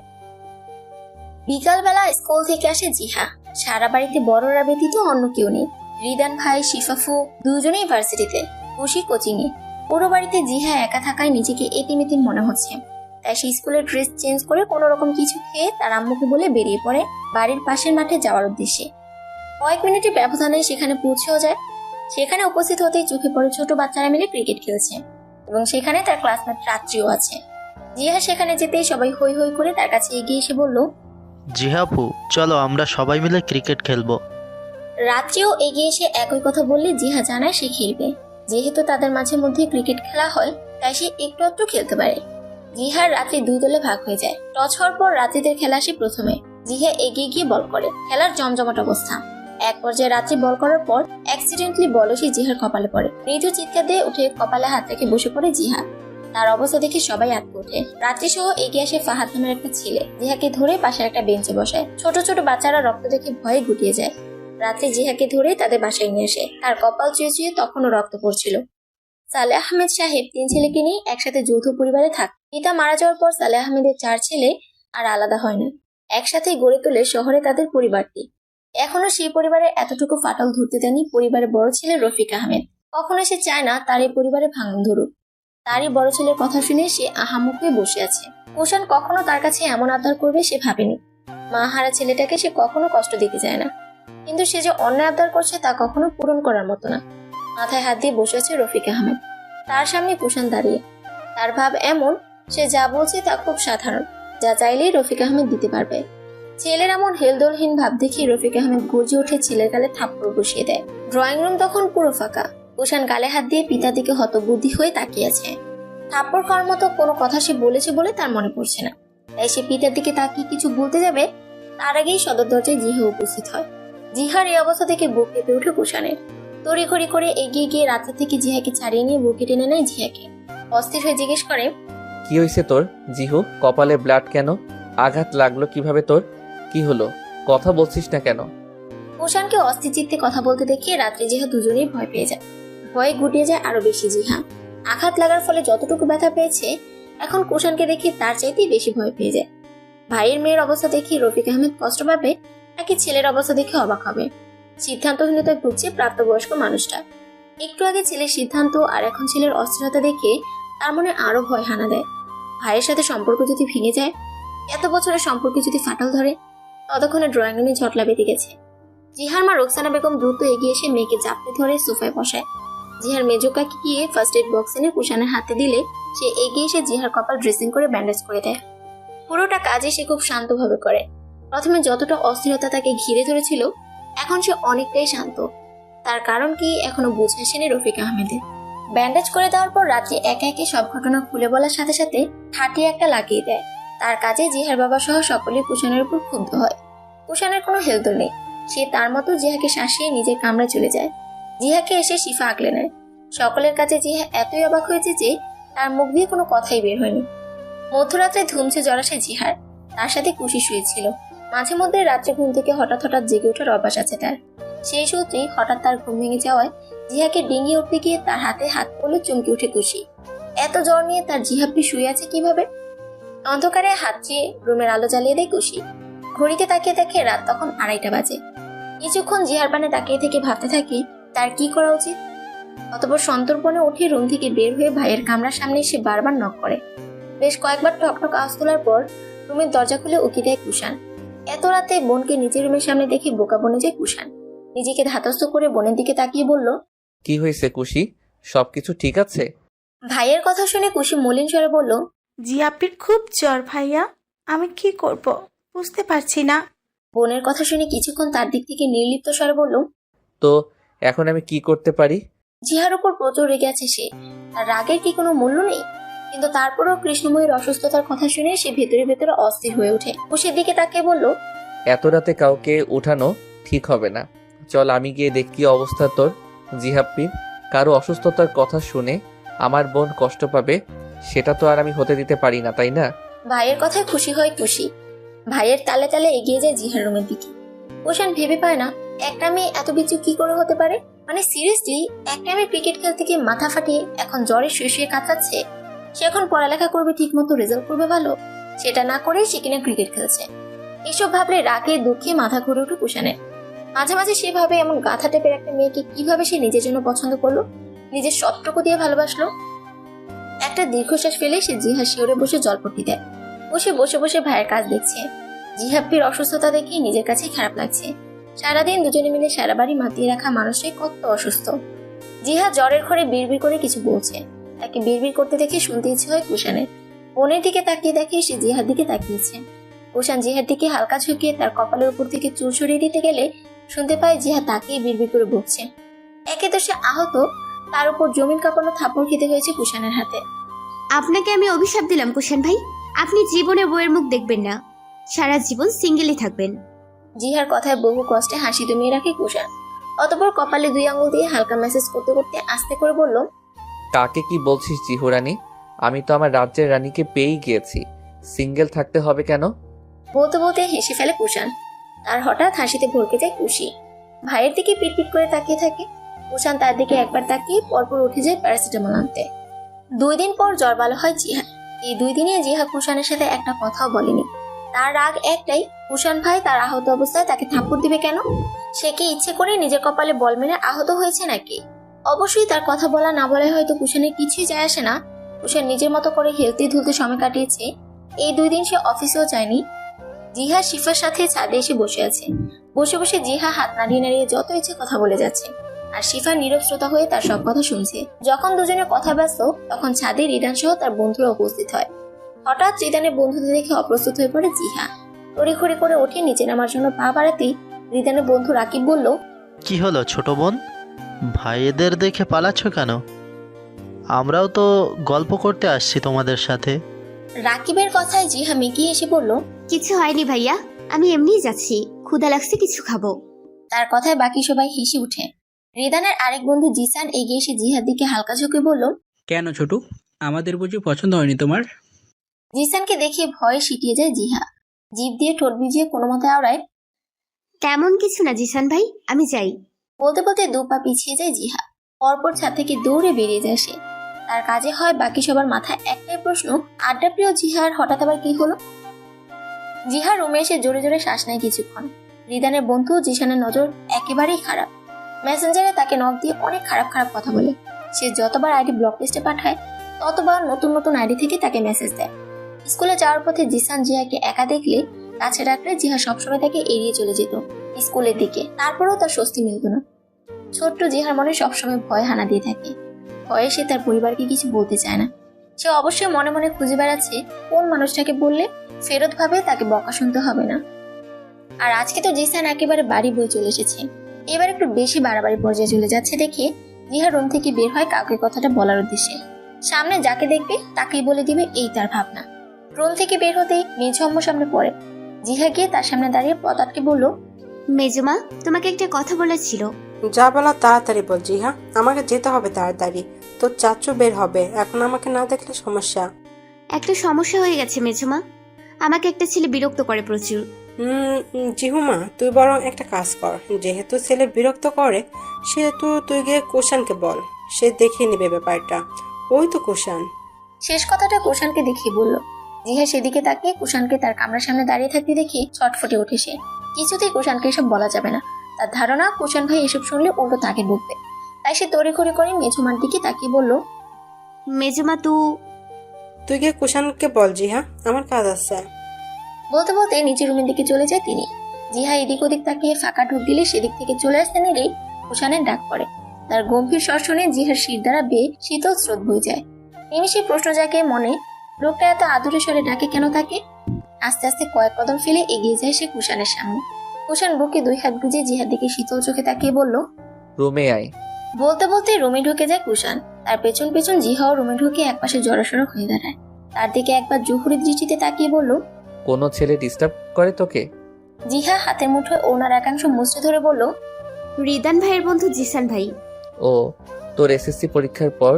বিকালবেলা স্কুল থেকে আসে জিহা। সারা বাড়িতে বড়রা ব্যতীত অন্য কেউ নেই। রিদান ভাই, শিফাফু দুজনেই ভার্সিটিতে, খুশি কোচিংয়ে। পুরো বাড়িতে জিহা একা থাকায় নিজেকে এতিম মনে হচ্ছে। তাই সে স্কুলের ড্রেস চেঞ্জ করে কোনো রকম কিছু খেয়ে তার আম্মুকে বলে বেরিয়ে পড়ে বাড়ির পাশের মাঠে যাওয়ার উদ্দেশ্যে। কয়েক মিনিটের ব্যবধানে সেখানে পৌঁছেও যায়। সেখানে উপস্থিত হতেই চোখে পড়ে ছোট বাচ্চারা মিলে ক্রিকেট খেলছে এবং সেখানে তার ক্লাসমেট রাত্রিও আছে। জিহা সেখানে যেতেই সবাই হই হই করে তার কাছে এগিয়ে এসে বলল, জিহাপু, চলো আমরা সবাই মিলে ক্রিকেট খেলবো। রাত্রিও এগিয়ে এসে একই কথা বললে জিহা জানায় সে খেলবে। যেহেতু তাদের মাঝে মধ্যে ক্রিকেট খেলা হয় তাই সে একটু একটু খেলতে পারে। জিহার রাত্রি 2 দলে ভাগ হয়ে যায়। টস হওয়ার পর রাত্রিদের খেলা আসে প্রথমে। জিহা এগিয়ে গিয়ে বল করে। খেলার জমজমাট অবস্থা। এক পর্যায়ে রাত্রি বল করার পর অ্যাক্সিডেন্টলি বল এসে জিহার কপালে পড়ে। মৃদু চিৎকার দিয়ে উঠে কপালে হাত রেখে বসে পড়ে জিহা। তার অবস্থা দেখে সবাই আটকে ওঠে। রাত্রি সহ এগিয়ে আসে ফাহাদ নামের একটা ছেলে। জিহাকে ধরে পাশের একটা বেঞ্চে বসায়। ছোট ছোট বাচ্চারা রক্ত দেখে ভয়ে গুটিয়ে যায়। রাত্রি জিহাকে ধরে তাদের বাসায় নিয়ে আসে। তার কপাল চুয়ে চুয়ে তখনও রক্ত পড়ছিল। সালেহ আহমেদ সাহেব 3 ছেলেকে নিয়ে একসাথে যৌথ পরিবারে থাক। পিতা মারা যাওয়ার পর সালেহ আহমেদের 4 ছেলে আর আলাদা হয় না। একসাথে গড়ে তোলে শহরে তাদের পরিবারটি। এখনো সেই পরিবারের এতটুকু ফাটল ধরতে দেয়নি পরিবারের বড় ছেলে রফিক আহমেদ। কখনো সে চায় না তার এই পরিবারে ভাঙন ধরুক। তারই বড় ছেলের কথা শুনে সে আহাম্মক হয়ে বসে আছে। কুষাণ কখনো তার কাছে এমন আবদার করবে সে ভাবেনি। মা হারা ছেলেটাকে সে কখনো কষ্ট দিতে চায় না, কিন্তু সে যে অন্যায় আবদার করছে তা কখনো পূরণ করার মতো না। মাথায় হাত দিয়ে বসে আছে রফিক আহমেদ। তার সামনে কুষাণ দাঁড়িয়ে। তার ভাব এমন, সে যা বলছে তা খুব সাধারণ, যা চাইলেই রফিক আহমেদ দিতে পারবে। ছেলের এমন হেলদোলহীন ভাব দেখে রফিক আহমেদ গর্জে উঠে ছেলের গালে থাপ্পড় বসিয়ে দেয়। ড্রয়িং রুম তখন পুরো ফাঁকা। কুষাণ গালে হাত দিয়ে পিতার দিকে হতবুদ্ধি হয়ে তাকিয়ে আছে। থাপ্পড় খাওয়ার মতো কোনো কথা সে বলেছে বলে তার মনে পড়ছে না, তাই সে পিতার দিকে তাকিয়ে কিছু বলতে যাবে, তার আগেই সদর দরজায় জিহা উপস্থিত হয়। জিহার এই অবস্থা থেকে বুক কেঁপে উঠে কুষাণের। তড়িঘড়ি করে এগিয়ে গিয়ে রাতে থেকে জিহাকে ছাড়িয়ে নিয়ে বুকে টেনে নেয় জিহাকে। অস্থির হয়ে জিজ্ঞেস করে, কি হয়েছে তোর জিহু? কপালে ব্লাড কেন? আঘাত লাগলো কিভাবে তোর? কি হলো? কথা বলছিস না কেন? কুষাণকে অস্থির চিত্তে কথা বলতে দেখে রাত্রে জিহা দুজনেই ভয় পেয়ে যায়। ভয়ে গুটিয়ে যায় আরো বেশি জিহা। আঘাত লাগার ফলে যতটুকু ব্যথা পেয়েছে, এখন কুষাণকে দেখে তার চাইতেই বেশি ভয় পেয়ে যায়। ভাইয়ের মেয়ের অবস্থা দেখে রফিক আহমেদ কষ্ট পাবে নাকি ছেলের অবস্থা দেখে অবাক হবে? সিদ্ধান্তহীনতায় ভুগছে প্রাপ্তবয়স্ক মানুষটা। একটু আগে ছেলের সিদ্ধান্ত আর এখন ছেলের অস্থিরতা দেখে তার মনে আরো ভয় হানা দেয়। ভাইয়ের সাথে সম্পর্ক যদি ভেঙে যায়, এত বছরের সম্পর্কে যদি ফাটল ধরে, ততক্ষণে ড্রয়িং রুমে ঝটলা বেঁধে গেছে। জিহার মা রোকসানা বেগম দ্রুত এগিয়ে এসে মেয়েকে চাপড়ে ধরে সোফায় বসায়। জিহার মেজো কাকি গিয়ে ফার্স্ট এড বক্স এনে কুষাণের হাতে দিলে সে এগিয়ে এসে জিহার কপাল ড্রেসিং করে ব্যান্ডেজ করে দেয়। পুরোটা কাজে সে খুব শান্তভাবে করে। প্রথমে যতটা অস্থিরতা তাকে ঘিরে ধরেছিল, এখন সে অনেকটাই শান্ত। তার কারণ কি এখনো বুঝে আসেনি রফিক আহমেদের। ব্যান্ডেজ করে দেওয়ার পর রাত্রে একে একে সব ঘটনা খুলে বলার সাথে সাথে ঠাটিয়ে একটা লাগিয়ে দেয়। তার কাজে জিহার বাবা সহ সকলে কুষাণের উপর ক্ষুব্ধ হয়। কুষাণের কোনো হেলদোল নেই, সে তার মতো জিহাকে শাসিয়ে নিজের কামড়ে চলে যায়। জিহাকে এসে শিফা আগলে নেয়। সকলের কাছে জিহা এতই অবাক হয়েছে যে তার মুখ দিয়ে কোনো কথাই বের হয়নি। মধ্যরাত্রে ধুমছে জড়াসে জিহার, তার সাথে খুশি শুয়েছিল। মাঝে মধ্যে রাত্রে ঘুম থেকে হঠাৎ হঠাৎ জেগে ওঠার অভ্যাস আছে তার। সেই সূত্রেই হঠাৎ তার ঘুম ভেঙে যাওয়ায় জিহাকে ডিঙিয়ে উঠতে গিয়ে তার হাতে হাত পড়লে চমকে উঠে খুশি। এত জ্বর নিয়ে তার জিহাপি শুয়ে আছে কিভাবে? অন্ধকারে হাত চেয়ে রুমের আলো জ্বালিয়ে দেয় খুশি। ঘড়িতে তাকিয়ে দেখে রাত তখন 2:30 বাজে। কিছুক্ষণ জিহার পানে তাকিয়ে থেকে ভাবতে থাকে তার কি করা উচিত। অতঃপর সন্তর্পণে উঠে রুম থেকে বের হয়ে ভাইয়ের কামরার সামনে এসে বারবার নক করে। বেশ কয়েকবার ঠকঠক আওয়াজ তোলার পর রুমের দরজা খুলে উকি দেয় কুষাণ। এত রাতে বোনকে নিজের রুমের সামনে দেখে বোকা বনে যায় কুষাণ। নিজেকে ধাতস্থ করে বোনের দিকে তাকিয়ে বলল, কি হয়েছে খুশি? সবকিছু ঠিক আছে? ভাইয়ের কথা শুনে কুশি মলিন স্বরে বলল, জিয়াপির খুব জ্বর ভাইয়া, আমি কি করব বুঝতে পারছি না। বোনের কথা শুনে কিছুক্ষণ তার দিক থেকে নির্লিপ্ত স্বরে বলল, তো এখন আমি কি করতে পারি? জিহার উপর প্রচুর রেগে আছে সে। তার রাগের কি কোনো মূল্য নেই? কিন্তু তারপরও কৃষ্ণময়ীর অসুস্থতার কথা শুনে সে ভেতরে ভেতরে অস্থির হয়ে ওঠে। কুশির দিকে তাকিয়ে বলল, এত রাতে কাউকে উঠানো ঠিক হবে না। চল আমি গিয়ে দেখি কি অবস্থা তোর জিহাপ্পির। কারো অসুস্থতার কথা শুনে আমার বোন কষ্ট পাবে, সেটা তো আর আমি হতে দিতে পারি না, তাই না? ভাইয়ের কথায় খুশি হয় খুশি। ভাইয়ের তালে তালে এগিয়ে যায় জিহার রুমের দিকে। কুষাণ ভেবে পায় না একটা মেয়ে এত বিচু কি করে হতে পারে। মানে সিরিয়াসলি, একটা মেয়ে ক্রিকেট খেলতে গিয়ে মাথা ফাটিয়ে এখন জ্বরে শুয়ে শুয়ে কাঁচাচ্ছে। সে এখন পড়ালেখা করবে, ঠিক মতো রেজাল্ট করবে ভালো, সেটা না করেই সে কিনা ক্রিকেট খেলছে। এসব ভাবলে রাগে দুঃখে মাথা ঘুরে ওঠে কুষাণের। মাঝে মাঝে সে ভাবে এমন গাথা টাইপের একটা মেয়েকে কিভাবে সে নিজের জন্য পছন্দ করলো, নিজের সবটুকু দিয়ে ভালোবাসলো। একটা দীর্ঘশ্বাস ফেলে সে জিহা শিওরে বসে জলপট্টি দেয়। বসে বসে বসে ভাইয়ের কাজ দেখছে। জিহাপ্পির অসুস্থতা দেখে নিজের কাছেই খারাপ লাগছে। সারাদিন দুজনে মিলে সারা বাড়ি মাতিয়ে রাখা মানুষটাই কত অসুস্থ। জিহা জ্বরের ঘরে বিড়বিড় করে কিছু বলছে। তাকে বিড়বিড় করতে দেখে শুনতে ইচ্ছে হয় কুষাণের। বোনের দিকে তাকিয়ে দেখে সে জিহার দিকে তাকিয়েছে। কুষাণ জিহার দিকে হালকা ঝুঁকিয়ে তার কপালের উপর থেকে চুল সরিয়ে দিতে গেলে শুনতে পায় জিহা তাকিয়ে বিড়বিড় করে বকছে। একে তো সে আহত, তার উপর জমিন কাঁপানো থাপ্পড় খেতে হয়েছে কুষাণের হাতে। আপনাকে আমি অভিশাপ দিলাম কুষাণ ভাই, আপনি জীবনে বউয়ের মুখ দেখবেন না, সারা জীবন সিঙ্গেলই থাকবেন। জিহার কথায় বহু কষ্টে হাসি দমিয়ে রাখে কুষাণ। অতঃপর কপালে 2 আঙুল দিয়ে হালকা মেসেজ করতে করতে আস্তে করে বলল, কাকে কি বলছিস জিহু রানী? আমি তো আমার রাজ্যের রানীকে পেয়েই গিয়েছি, সিঙ্গেল থাকতে হবে কেন? বলতে বলতে হেসে ফেলে কুষাণ। তার হঠাৎ হাসিতে ভরকে যায় খুশি। ভাইয়ের দিকে পিটপিট করে তাকিয়ে থাকে। কুষাণ তার দিকে একবার তাকিয়ে পরপর উঠে যায় প্যারাসিটামল আনতে। 2 দিন পর জ্বর ভালো হয় জিহা। এই 2 দিনে জিহা কুষাণের সাথে একটা কথাও বলেনি। তার রাগ একটাই, কুষাণ ভাই তার আহত অবস্থায় তাকে থাপ্পড় দিবে কেন? সে কি ইচ্ছে করে নিজের কপালে বল মেরে আহত হয়েছে নাকি? অবশ্যই তার কথা বলা না বলে হয়তো কুষাণের কিছুই যায় আসে না। কুষাণ নিজের মতো করে হেলতে ধুলতে সময় কাটিয়েছে। এই 2 দিন সে অফিসেও যায়নি। জিহা শিফার সাথে ছাদে এসে বসে আছে। বসে বসে জিহা হাত নাড়িয়ে নাড়িয়ে যত ইচ্ছে কথা বলে যাচ্ছে, আর শিফা নীরব শ্রোতা হয়ে তার সব কথা শুনছে। যখন দুজনে কথা ব্যস্ত, তখন ছাদে রিদান সহ তার বন্ধুরা উপস্থিত হয়। হঠাৎ রিদানের বন্ধুদের দেখে অপ্রস্তুত হয়ে পড়ে জিহা। তড়িঘড়ি করে উঠে নিচে নামার জন্য পা বাড়াতেই রিদানের বন্ধু রাকিব বলল, কি হলো ছোট বোন, ভাইদের দেখে পালাচ্ছ কেন? আমরাও তো গল্প করতে আসছি তোমাদের সাথে। রাকিবের কথায় জিহা মিকিয়ে এসে বলল, কিছু হয়নি ভাইয়া, আমি এমনিই যাচ্ছি, ক্ষুধা লাগছে, কিছু খাবো। তার কথায় বাকি সবাই হেসে উঠে। রিদানের আরেক বন্ধু জিসান এগিয়ে এসে জিহার দিকে হালকা ঝুঁকে বলল, কেন ছোটু, আমাদের বুঝি পছন্দ হয়নি তোমার? জিসানকে দেখে ভয়ে সিটিয়ে যায় জিহা। জিভ দিয়ে ঠোঁট ভিজিয়ে কোনো মতে আওড়ায়, তেমন কিছু না জিসান ভাই, আমি যাই। বলতে বলতে 2 পা পিছিয়ে যায় জিহা। পরপর ছাদ থেকে দৌড়ে বেরিয়ে যায় সে। তার কাজে হয় বাকি সবার মাথায় একটাই প্রশ্ন, আড্ডা প্রিয় জিহার হঠাৎ আবার কি হলো? জিহা রুমে এসে জোরে জোরে শ্বাস নেয় কিছুক্ষণ। রিদানের বন্ধু জিসানের নজর একেবারেই খারাপ। মেসেঞ্জারে তাকে নক দিয়ে অনেক খারাপ খারাপ কথা বলে। সে যতবার আইডি ব্লক লিস্টে পাঠায়, ততবার নতুন নতুন আইডি থেকে তাকে মেসেজ দেয়। স্কুলে যাওয়ার পথে জিসান জিহাকে একা দেখলে কাছে ডাকলে জিহা সবসময় তাকে এড়িয়ে চলে যেত স্কুলের দিকে। তারপরেও তার স্বস্তি মিলত না। ছোট্ট জিহার মনে সবসময় ভয় হানা দিয়ে থাকে। ভয়ে সে তার পরিবারকে কিছু বলতে চায় না। সে অবশ্যই মনে মনে খুঁজে বেড়াচ্ছে কোন মানুষটাকে বললে ফেরত ভাবে তাকে বকা শুনতে হবে না। আর আজকে তো জিসান একেবারে বাড়ি বয়ে চলে এসেছে। এবার একটু বেশি বাড়াবাড়ি পর্যায়ে চলে যাচ্ছে দেখে জিহা রুম থেকে বের হয় কাউকে কথাটা বলার উদ্দেশ্যে। সামনে যাকে দেখবে তাকেই বলে দিবে, এই তার ভাবনা। রুম থেকে বের হতেই মেঝম্ম সামনে পড়ে। জিহা গিয়ে তার সামনে দাঁড়িয়ে পথ আটকে বলল, মেজমা তোমাকে একটা কথা বলেছিল। যা বলা তাড়াতাড়ি বল জিহা, আমাকে যেতে হবে তাড়াতাড়ি। তোর চাচু বের হবে, এখন আমাকে না দেখলে সমস্যা। একটা সমস্যা হয়ে গেছে মেজমা, আমাকে একটা ছেলে বিরক্ত করে প্রচুর। জিহুমা, তুই বরং একটা কাজ কর, যেহেতু ছেলে বিরক্ত করে সেহেতু তুই গিয়ে কুষাণকে বল, সে দেখিয়ে নিবে ব্যাপারটা। ওই তো কুষাণ। শেষ কথাটা কুষাণকে দেখিয়ে বলল। জিহা সেদিকে তাকিয়ে কুষাণকে তার কামরার সামনে দাঁড়িয়ে থাকতে দেখে ছটফটে ওঠে সে। কিছুতেই কুষাণকে এসব বলা যাবে না। তার ধারণা কুষাণ ভাই এসব শুনলে উল্টো তাকে বকবে। তাই সে তড়িঘড়ি করে মেঝুমার দিকে তাকিয়ে বলল, মেজমা তুই গিয়ে কুষাণকে বল জিহা, আমার কাজ আছে। বলতে বলতে নিচের রুমের দিকে চলে যায় তিনি। জিহা এদিক ওদিক তাকিয়ে ফাঁকা ঢুক দিলে সেদিক থেকে চলে আসতে নিলেই কুষাণের ডাক পড়ে। তার গম্ভীর স্বর শুনে জিহার শির দ্বারা বেয়ে শীতল স্রোত বয়ে যায়। নিমিষে প্রশ্ন জাগে মনে, লোকটা এত আদুরে স্বরে ডাকে কেন তাকে? আস্তে আস্তে কয়েক কদম ফেলে এগিয়ে যায় সে কুষাণের সামনে। কুষাণ বুকে 2 হাত গুজে জিহার দিকে শীতল চোখে তাকিয়ে বলল, রুমে আয়। বলতে বলতে রুমে ঢুকে যায় কুষাণ। তার পেছন পেছন জিহাও রুমে ঢুকে একপাশে জড়সড় হয়ে দাঁড়ায়। তার দিকে একবার জহুরি দৃষ্টিতে তাকিয়ে বলল, কোনো ছেলে ডিস্টার্ব করে তোকে? জিহা হাতের মুঠোয় ওনার একাংশ মুচড়ে ধরে বলল, রিদান ভাইয়ের বন্ধু জিসান ভাই। ও, তোর এসএসসি পরীক্ষার পর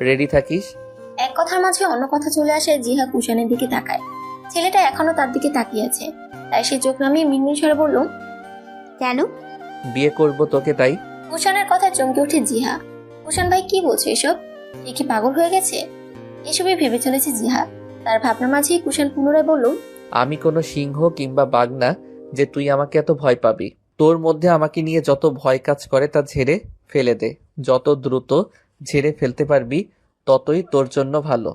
রেডি থাকিস। এক কথার মাঝে অন্য কথা চলে আসে। জিহা কুষাণের দিকে তাকায়। ছেলেটা এখনো তার দিকে তাকিয়ে আছে। তাই সে চোখ নামিয়ে মিনমিন স্বরে বলল, কেন? বিয়ে করব তোকে তাই। কুষাণের কথায় চমকে ওঠে জিহা। কুষাণ ভাই কি বলছে এসব? এ কি পাগল হয়ে গেছে? এসবই ভেবে চলেছে জিহা। তার ভাবনার মাঝেই কুষাণ পুনরায় বলল, আমি কোনো সিংহ কিংবা বাঘ না যে তুই আমাকে এত ভয় পাবি। তোর মধ্যে আমাকে নিয়ে যত ভয় কাজ করে তা ঝেড়ে ফেলে দে। যত দ্রুত ঝেড়ে ফেলতে পারবি ততই তোর জন্য ভালো,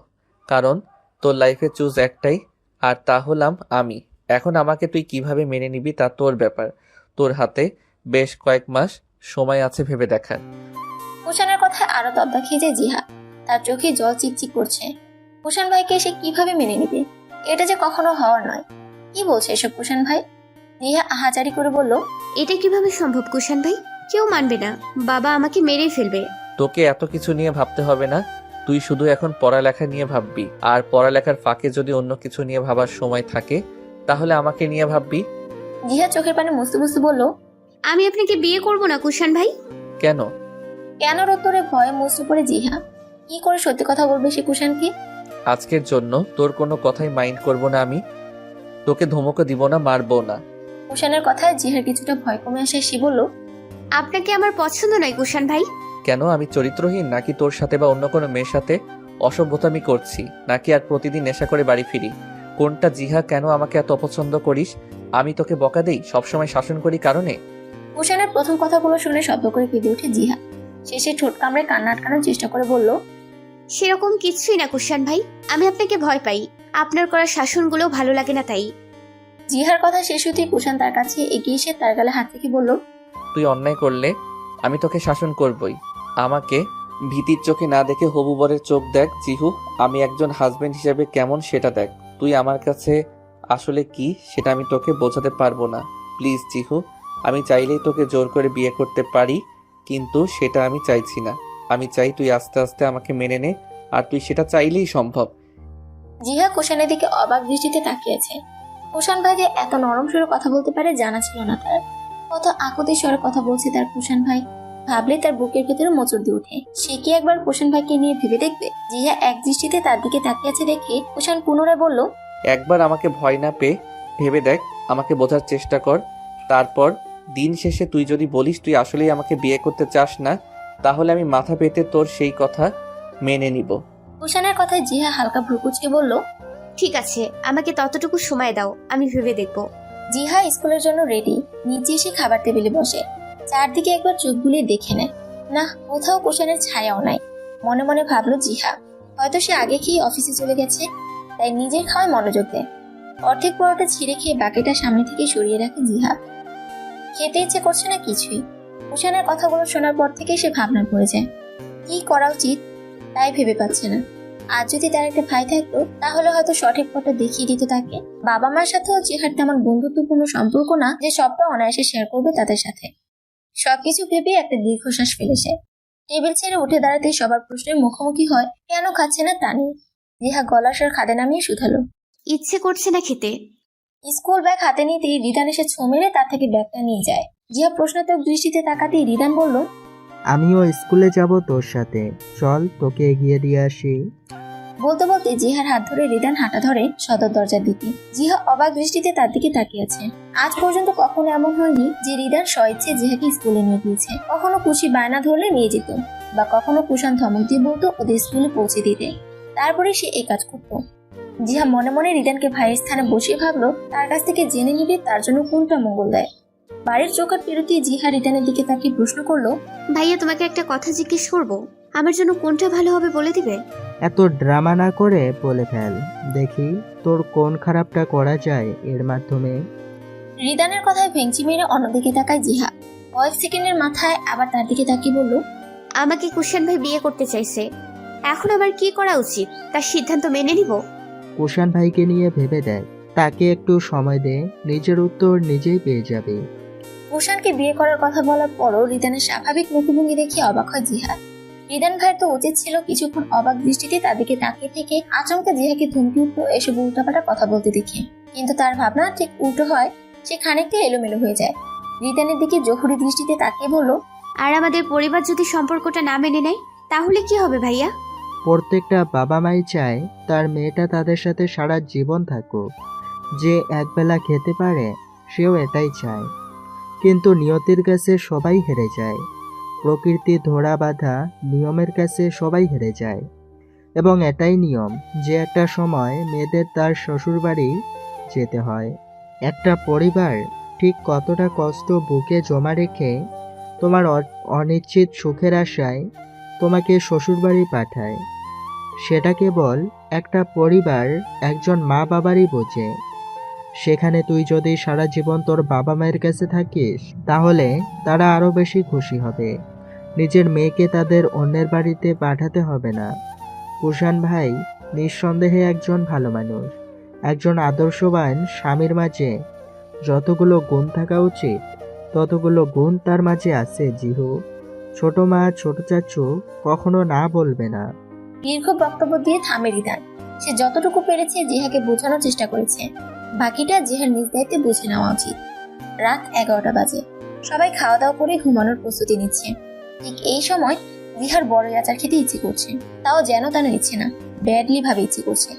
কারণ তোর লাইফে চুজ একটাই, আর তা হলাম আমি। এখন আমাকে তুই কিভাবে মেনে নিবি তা তোর ব্যাপার। তোর হাতে বেশ কয়েক মাস সময় আছে ভেবে দেখার। কুষাণের কথায় আরো তব্দা খেয়ে যায় জিহা। তার চোখে জল চিকচিক করছে। কুষাণ ভাইকে সে কিভাবে মেনে নিবে? এটা যে কখনো হওয়ার নয়। কি বলছে এসব কুষাণ ভাই? জিহা আহাজারি করে বলল, এটা কিভাবে সম্ভব কুষাণ ভাই? কেউ মানবে না, বাবা আমাকে মেরেই ফেলবে। তোকে এত কিছু নিয়ে ভাবতে হবে না। তুই শুধু এখন পড়ালেখা নিয়ে ভাববি, আর পড়ালেখার ফাঁকে যদি অন্য কিছু নিয়ে ভাবার সময় থাকে তাহলে আমাকে নিয়ে ভাববি। জিহা চোখের পানি মুছতে মুছতে বলল, আমি আপনাকে বিয়ে করব না কুষাণ ভাই। কেন? কেনর উত্তরে ভয়ে মুছতে পড়ে জিহা। কি করে সত্যি কথা বলবে সে কুষাণকে? আজকের জন্য তোর কোনো কথাই মাইন্ড করব না আমি। তোকে ধমকও দিব না, মারবো না। কুষাণের কথায় জিহার কিছুটা ভয় কমে আসে। সে বলল, আপনাকে আমার পছন্দ নয় কুষাণ ভাই। কেন? আমি চরিত্রহীন নাকি তোর সাথে বা অন্য কোনো মেয়ের সাথে অসভ্যতামি করছি, নাকি আর প্রতিদিন নেশা করে বাড়ি ফিরি? কোনটা জিহা? কেন আমাকে এত অপছন্দ করিস? আমি তোকে বকা দেই, সবসময় শাসন করি কারণে? কুষাণের প্রথম কথাগুলো শুনে শব্দ করে কেঁদে ওঠে জিহা। শেষে ঠোঁট কামড়ে কান্না আটকানোর চেষ্টা করে বলল, সেরকম কিছুই না কুষাণ ভাই, আমি আপনাকে ভয় পাই, আপনার করা শাসনগুলো ভালো লাগে না তাই। জিহার কথা শেষ হতেই কুষাণ তার কাছে এগিয়ে এসে তার গালে হাত রেখে বলল, তুই অন্যায় করলে আমি তোকে শাসন করবই। আমাকে ভীতির চোখে না দেখে হবু বরের চোখ দেখ জিহু। আমি একজন হাজবেন্ড হিসেবে কেমন সেটা দেখ। তুই আমার কাছে আসলে কি সেটা আমি তোকে বোঝাতে পারবো না। প্লিজ জিহু, আমি চাইলেই তোকে জোর করে বিয়ে করতে পারি, কিন্তু সেটা আমি চাইছি না। আমি চাই তুই আস্তে আস্তে আমাকে মেনে নে, আর তুই সেটা চাইলেই সম্ভব। জিহা কুষাণের দিকে অবাক দৃষ্টিতে তাকিয়েছে। কুষাণ ভাই যে এত নরম সুরে কথা বলতে পারে জানা ছিল না তার। কত আকুতি স্বরে কথা বলছে তার কুষাণ ভাই, ভাবলে তার বুকের ভেতরে মোচড় দিয়ে ওঠে। সে কি একবার কুষাণ ভাইকে নিয়ে ভেবে দেখবে? জিহা এক দৃষ্টিতে তার দিকে তাকিয়েছে দেখে কুষাণ পুনরায় বলল, একবার আমাকে ভয় না পেয়ে ভেবে দেখ, আমাকে বোঝার চেষ্টা কর। তারপর দিন শেষে তুই যদি বলিস তুই আসলেই আমাকে বিয়ে করতে চাস না, তাহলে আমি মাথা পেতে তোর সেই কথা মেনে নিব। কুষাণের কথায় জিহা হালকা ভ্রু কুঁচকে বলল, ঠিক আছে, আমাকে ততটুকু সময় দাও, আমি ভেবে দেখব। জিহা স্কুলের জন্য রেডি। নিচে এসে খাবার টেবিলে বসে চারদিকে একবার চোখ বুলিয়ে দেখে নেয়। না, কোথাও কুষাণের ছায়াও নাই। মনে মনে ভাবলো জিহা হয়তো সে আগে খেয়ে অফিসে চলে গেছে, তাই নিজের খাওয়ায় মনোযোগ দেয়। অর্ধেক পরোটা ছিঁড়ে খেয়ে বাকিটা সামনে থেকে সরিয়ে রাখে জিহা। খেতে ইচ্ছে করছে না কিছুই। কুষাণের কথাগুলো শোনার পর থেকে সে ভাবনায় পড়ে যায়, কি করা উচিত তাই ভেবে পাচ্ছে না। আর যদি তার একটা ভাই থাকতো তাহলে হয়তো সঠিক পথটা দেখিয়ে দিত তাকে। বাবা মার সাথেও জিহার তেমন বন্ধুত্বপূর্ণ সম্পর্ক না যে সবটা অনায়াসে শেয়ার করবে তাদের সাথে। সবকিছু ভেবে একটা দীর্ঘশ্বাস ফেলেছে। টেবিল ছেড়ে উঠে দাঁড়াতে সবার প্রশ্নের মুখোমুখি হয়, কেন খাচ্ছে না তা নিয়ে। জিহা গলার স্বর খাদে নামিয়ে শুধালো, ইচ্ছে করছে না খেতে। স্কুল ব্যাগ হাতে নিতেই রিদান এসে ছো মেরে তার থেকে ব্যাগটা নিয়ে যায়। জিহা প্রশ্নাত্মক দৃষ্টিতে তাকাতেই রিদান বলল, আমিও স্কুলে যাব তোর সাথে, চল তোকে এগিয়ে দিয়ে আসি। বলতে বলতে জিহার হাত ধরে রিদান হাঁটা ধরে সদর দরজার দিকে। জিহা অবাক দৃষ্টিতে তার দিকে তাকিয়ে আছে। আজ পর্যন্ত কখনো এমন হয়নি যে রিদান স্বইচ্ছে জিহাকে স্কুলে নিয়ে গিয়েছে। কখনো খুশি বায়না ধরলে নিয়ে যেত, বা কখনো কুষাণ ধমক দিয়ে বলতো ওদের স্কুলে পৌঁছে দিতে, তারপরে সে এই কাজ করত। জিহা মনে মনে রিদানকে ভাইয়ের স্থানে বসিয়ে ভাবলো তার কাছ থেকে জেনে নিবে তার জন্য কোনটা মঙ্গল দেয়। বাড়ির চৌকাট পেরোতেই জিহা রিদানের দিকে তাকিয়ে প্রশ্ন করলো, ভাইয়া, তোমাকে একটা কথা জিজ্ঞেস করব, আমার জন্য কোনটা ভালো হবে বলে দিবে? এত ড্রামা না করে বলে ফেল, দেখি তোর কোন খারাপটা করা যায় এর মাধ্যমে। রিদানের কথায় ভেঙচি মেরে অন্যদিকে তাকায় জিহা। কয়েক সেকেন্ডের মাথায় আবার তার দিকে তাকিয়ে বলল, আমাকে কুষাণ ভাই বিয়ে করতে চাইছে, এখন আবার কি করা উচিত তার সিদ্ধান্ত মেনে নিব? কুষাণ ভাইকে নিয়ে ভেবে দেখ, তাকে একটু সময় দে, নিজের উত্তর নিজেই পেয়ে যাবে। কুষাণকে বিয়ে করার কথা বলার পরও রিদানের স্বাভাবিক মুখভঙ্গি দেখে অবাক হয় জিহা। রিদান ভাইয়ের তো উচিত ছিল কিছুক্ষণ অবাক দৃষ্টিতে তাদেরকে তাকিয়ে থেকে আচমকা জিহাকে ধমকি উঠতো এসব উল্টাপাল্টা কথা বলতে দেখে। কিন্তু তার ভাবনা ঠিক উল্টো হয়, সে খানিকটা এলোমেলো হয়ে যায়। রিদানের দিকে জহুরি দৃষ্টিতে তাকিয়ে বলল, আর আমাদের পরিবার যদি সম্পর্কটা না মেনে নেয় তাহলে কি হবে ভাইয়া? প্রত্যেকটা বাবা মাই চায় তার মেয়েটা তাদের সাথে সারা জীবন থাকুক। যে একবেলা খেতে পারে সেও এটাই চায়, কিন্তু নিয়তির কাছে সবাই হেরে যায়। প্রকৃতি ধরা বাঁধা নিয়মের কাছে সবাই হেরে যায়, এবং এটাই নিয়ম যে একটা সময় মেয়েদের তার শ্বশুরবাড়ি যেতে হয়। একটা পরিবার ঠিক কতটা কষ্ট বুকে জমা রেখে তোমার অনিশ্চিত সুখের আশায় তোমাকে শ্বশুরবাড়ি পাঠায়, সেটা কেবল একটা পরিবার একজন মা বাবারই বোঝে। সেখানে তুই যদি সারা জীবন তোর বাবা মায়ের কাছে থাকিস তাহলে তারা আরও বেশি খুশি হবে। নিজের মেয়েকে তাদের অন্যের বাড়িতে পাঠাতে হবে না। কুষাণ ভাই নিঃসন্দেহে একজন ভালো মানুষ, একজন আদর্শবান স্বামীর মাঝে যতগুলো গুণ থাকা উচিত ততগুলো গুণ তার মাঝে আছে জিহু। ছোট মা ছোট চাচু কখনো না বলবে না। দীর্ঘ বক্তব্য দিয়ে থামে রিদান। সে যতটুকু পেরেছে জিহাকে বোঝানোর চেষ্টা করেছে, বাকিটা জিহার নিজ দায়িত্বে বুঝে নেওয়া উচিত। রাত 11টা বাজে। সবাই খাওয়া দাওয়া করে ঘুমানোর প্রস্তুতি নিচ্ছে। ঠিক এই সময় জিহার বড় আচার খেতে ইচ্ছে করছে, তাও যেন তেন ইচ্ছে না, ব্যাডলি ভাবে ইচ্ছে করছে।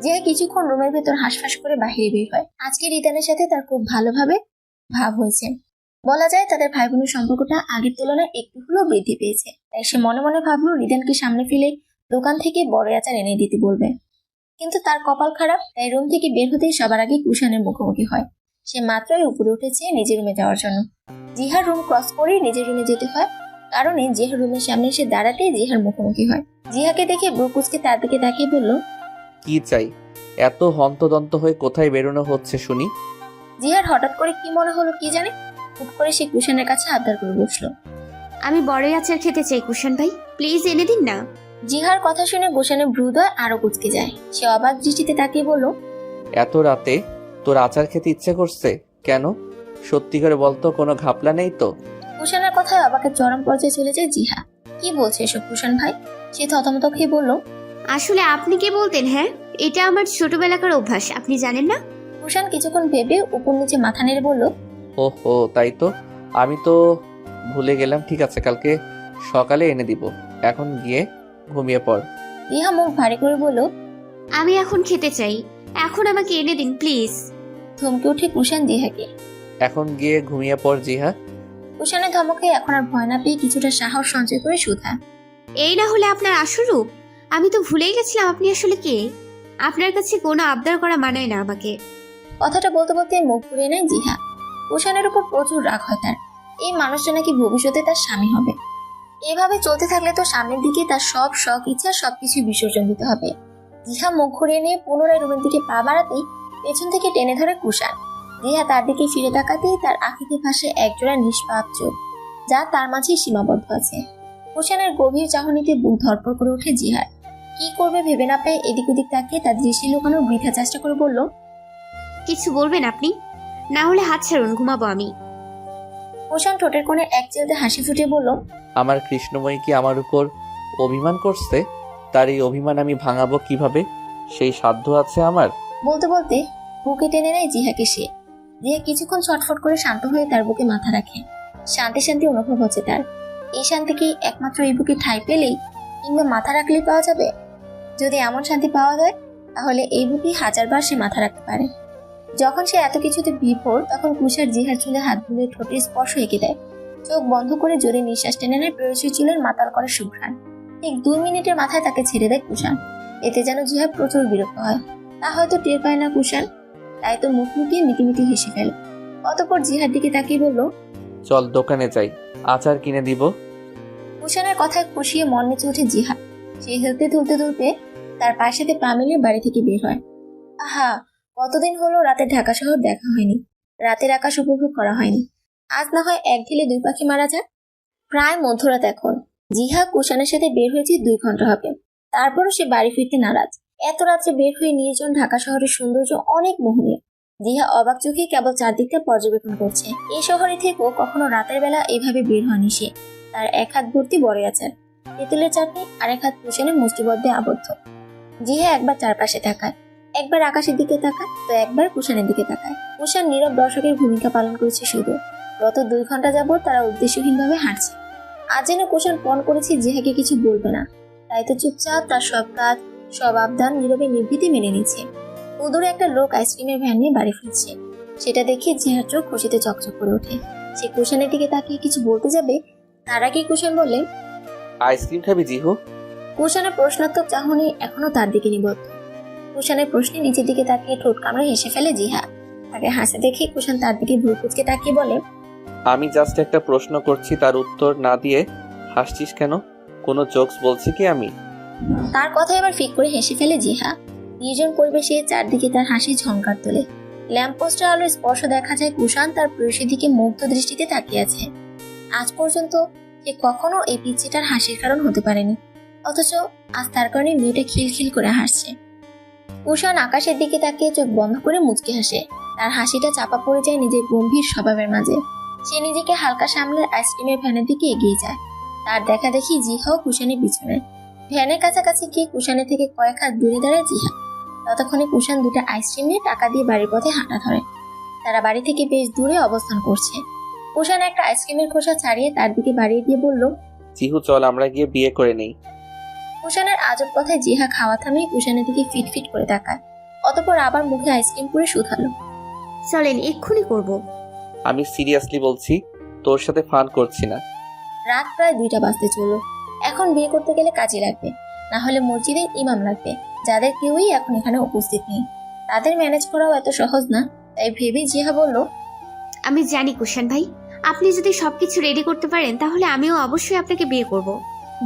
জিহা কিছুক্ষণ রুমের ভেতর হাঁসফাঁস করে বাহিরে বের হয়। আজকে রিদানের সাথে তার খুব ভালোভাবে ভাব হয়েছে। বলা যায় তাদের ভাই বোনের সম্পর্কটা আগের তুলনায় একটু হলেও বৃদ্ধি পেয়েছে। তাই সে মনে মনে ভাবলো রিদানকে সামনে ফেলে দোকান থেকে বড় আচার এনে দিতে বলবে। কিন্তু তার কপাল খারাপ, তাই রুম থেকে বের হতেই সবার আগে কুষাণের মুখোমুখি হয়। সে মাত্রই উপরে উঠেছে নিজের রুমে যাওয়ার জন্য। জিহার রুম ক্রস করেই নিজের রুমে যেতে হয়, কারণে জিহার রুমের সামনে এসে দাঁড়াতেই জিহার মুখোমুখি হয়। জিহাকে দেখে ব্রুকুচকে তার দিকে তাকিয়ে বলল, কি চাই? এত হন্তদন্ত হয়ে কোথায় বেরোনো হচ্ছে শুনি? জিহার হঠাৎ করে কি মনে হলো কি জানে, হুট করে সে কুষাণের কাছে আবদার করে বসলো। আমি বড়ই আচার খেতে চাই কুষাণ ভাই, প্লিজ এনে দিন না। জিহার কথা শুনে কুষাণের ভ্রুদয় আরো কুচকে যায়। সে অবাক দৃষ্টিতে তাকিয়ে বলল, এত রাতে তোর আচার খেতে ইচ্ছে করছে কেন? সত্যি করে বলতো, কোনো ঘাপলা নেই তো? কুষাণের কথায় অবাকের চরম পর্যায়ে চলে যায় জিহা। কি বলছে এসব কুষাণ ভাই? সে থতমত খেয়ে বলল, আসলে আপনি কি বলতেন? হ্যাঁ, এটা আমার ছোটবেলাকার অভ্যাস, আপনি জানেন না? কুষাণ কিছুক্ষণ ভেবে উপর নিচে মাথা নেড়ে বলল, ওহো, তাই তো, আমি তো ভুলে গেলাম। ঠিক আছে, কালকে সকালে এনে দিব। এখন গিয়ে ঘুমিয়ে পড়। জিহা মুখ ভারী করে বলল, আমি এখন খেতে চাই, এখন আমাকে এনে দিন প্লিজ। ধমকে উঠে কুষাণ জিহাকে। এখন গিয়ে ঘুমিয়ে পড় জিহা। কুষাণের ধমকে এখন আর ভয় না পেয়ে কিছুটা সাহস সঞ্চয় করে সুধা। এই না হলে আপনার আসল রূপ? আমি তো ভুলেই গেছিলাম আপনি আসলে কে। আপনার কাছে কোনো আবদার করা মানায় না আমাকে। কথাটা বলতে বলতে মুখ ঘুরিয়ে নেয় জিহা। কুষাণের উপর প্রচুর রাগ হয় তার। এই মানুষটা নাকি ভবিষ্যতে তার স্বামী হবে। এভাবে চলতে থাকলে তো সামনের দিকে তার সব শখ ইচ্ছা সবকিছু বিসর্জন দিতে হবে। জিহা মুখ ঘুরিয়ে নিয়ে পুনরায় রুমের দিকে পা বাড়াতেই পেছন থেকে টেনে ধরে কুষাণ। জিহা তার দিকে ফিরে তাকাতেই তার আঁখিতে ভাসে একজোড়া নিষ্পাপ চোখ, যা তার মাঝেই সীমাবদ্ধ আছে। কুষাণের গভীর চাহনিতে বুক ধরপড় করে ওঠে জিহার। কি করবে ভেবে না পেয়ে এদিক ওদিক তাকিয়ে তার দৃষ্টি লুকানোর বৃথা চেষ্টা করে বলল, কিছু বলবেন আপনি? না হলে হাত ছাড়ুন, ঘুমাবো আমি। কুষাণ ঠোঁটের কোণে এক চিলতে হাসি ফুটিয়ে বলল, আমার কৃষ্ণময়ী কি আমার উপর অভিমান করছে? তার এই অভিমান আমি ভাঙাবো কিভাবে? সেই সাধ্য আছে আমার? বলতে বলতে বুকে টেনে নেয় জিহাকে সে। জিহা কিছুক্ষণ ছটফট করে শান্ত হয়ে তার বুকে মাথা রাখে। শান্তি শান্তি অনুভব হচ্ছে তার। এই শান্তি কি একমাত্র এই বুকে ঠাঁই পেলেই কিংবা মাথা রাখলেই পাওয়া যাবে? যদি এমন শান্তি পাওয়া যায়, তাহলে এই বুকেই হাজারবার সে মাথা রাখতে পারে। যখন সে এত কিছুতে বিভোর, তখন কুষাণ জিহার চুলে হাত বুলিয়ে ঠোঁটের স্পর্শ এঁকে দেয়। চোখ বন্ধ করে জোরে নিঃশ্বাস টেনে নেয় প্রেয়সী চুলের মাতাল করে সুঘ্রাণ। ঠিক 2 মিনিটের মাথায় তাকে ছেড়ে দেয় কুষাণ। এতে যেন জিহা প্রচুর বিরক্ত হয়। তা হয়তো টের পায় না কুষাণ, তাই তো মুখ লুকিয়ে মিটিমিটি হেসে ফেলে। অতঃপর জিহার দিকে তাকিয়ে বলল, চল দোকানে যাই, আচার কিনে দিব। কুষাণের কথায় খুশিয়ে মন নেচে ওঠে জিহা। সে হেলতে দুলতে তার পায়ের সাথে পা মিলিয়ে বাড়ি থেকে বের হয়। আহা, কতদিন হলো রাতে ঢাকা শহর দেখা হয়নি, রাতের আকাশ উপভোগ করা হয়নি। আজ না হয় এক ঢিলে 2 পাখি মারা যাক। প্রায় মধ্যরাত এখন। জিহা কুষাণের সাথে বের হয়েছে 2 ঘন্টা হবে, তারপরও সে বাড়ি ফিরতে নারাজ। এত রাত্রে বের হয়ে নির্জন ঢাকা শহরের সৌন্দর্য অনেক মোহনীয়। জিহা অবাক চোখে কেবল চারদিকটা পর্যবেক্ষণ করছে। এই শহরে থেকেও কখনো রাতের বেলা এভাবে বের হয়নি সে। তার এক হাত ভর্তি বড় আচার, তেঁতুলের চাটনি, আর এক হাত কুষাণের মুষ্টিবদ্ধে আবদ্ধ। জিহা একবার চারপাশে তাকায়, একবার আকাশের দিকে তাকায়, তো একবার কুষাণের দিকে তাকায়। কুষাণ নীরব দর্শকের ভূমিকা পালন করেছে শুধু। গত 2 ঘন্টা যাবত তারা উদ্দেশ্যহীনভাবে হাঁটছে। আজ যেন কুষাণ পণ করেছে জিহাকে কিছু বলবে না, তাই তো চুপচাপ তার সব কাজ, সব আবদান নীরবে নিভৃতে মেনে নিচ্ছে। দূরে একটা লোক আইসক্রিমের ভ্যান নিয়ে বাড়ি ফিরছে। সেটা দেখে জিহার চোখ খুশিতে চকচক করে ওঠে। সে কুষাণের দিকে তাকিয়ে কিছু বলতে যাবে, তার আগেই কুষাণ বললেন, আইসক্রিম খাবি জিহু? কুষাণের প্রশ্নাত্মক চাহনি এখনো তার দিকে নিবদ্ধ। কুষাণের প্রশ্নে নিচের দিকে তাকিয়ে ঠোঁট কামড়ে হেসে ফেলে জিহা। তাকে হাসতে দেখে কুষাণ তার দিকে ভ্রু কুঁচকে তাকিয়ে বলে, আমি জাস্ট একটা প্রশ্ন করছি, তার উত্তর না দিয়ে হাসছিস কেন? কোনো জোকস বলছি কি আমি? তার কথায় এবার ফিক করে হেসে ফেলে জিহা। নির্জন পরিবেশে চারদিকে তার হাসি ঝংকার তোলে। ল্যাম্পপোস্টের আলোয় স্পর্শ দেখা যায় কুষাণ তার প্রেয়সীর দিকে মুগ্ধ দৃষ্টিতে তাকিয়ে আছে। আজ পর্যন্ত সে কখনো এই পিচ্চিটার হাসির কারণ হতে পারেনি, অথচ আজ তার কারণে মেয়েটা খিলখিল করে হাসছে। কুষাণ আকাশের দিকে তাকিয়ে চোখ বন্ধ করে মুচকি হাসে। তার হাসিটা চাপা পড়ে যায় নিজের গম্ভীর স্বভাবের মাঝে। সে নিজেকে হালকা সামলে আইসক্রিমের ভ্যানের দিকে এগিয়ে যায়। তার দেখা দেখি জিহাও কুষাণের পিছনে। ভ্যানের কাছাকাছি গিয়ে কুষাণের থেকে কয়েক হাত দূরে দাঁড়ায় জিহা। ততক্ষণে কুষাণ 2টা আইসক্রিম নিয়ে টাকা দিয়ে বাড়ির পথে হাঁটা ধরে। তারা বাড়ি থেকে বেশ দূরে অবস্থান করছে। কুষাণ একটা আইসক্রিমের খোসা ছাড়িয়ে তার দিকে বাড়িয়ে দিয়ে বলল, জিহু চল আমরা গিয়ে বিয়ে করে নেই। কুষাণের আজব কথায় জিহা খাওয়া থামিয়ে কুষাণের দিকে ফিটফিট করে তাকায়। অতঃপর আবার মুখে আইসক্রিম পুরে শুধালো, চলেন এক্ষুনি করব। আমি সিরিয়াসলি বলছি, তোর সাথে ফান করছি না। রাত প্রায় 2টা বাজতে চলল। এখন বিয়ে করতে গেলে কাজে লাগবে, না হলে মসজিদে ইমাম লাগবে। যাদের কেউই এখন এখানে উপস্থিত নেই। তাদের ম্যানেজ করাও এত সহজ না, তাই ভেবে জিহা বলল, আমি জানি কুশান ভাই, আপনি যদি সবকিছু রেডি করতে পারেন তাহলে আমিও অবশ্যই আপনাকে বিয়ে করব।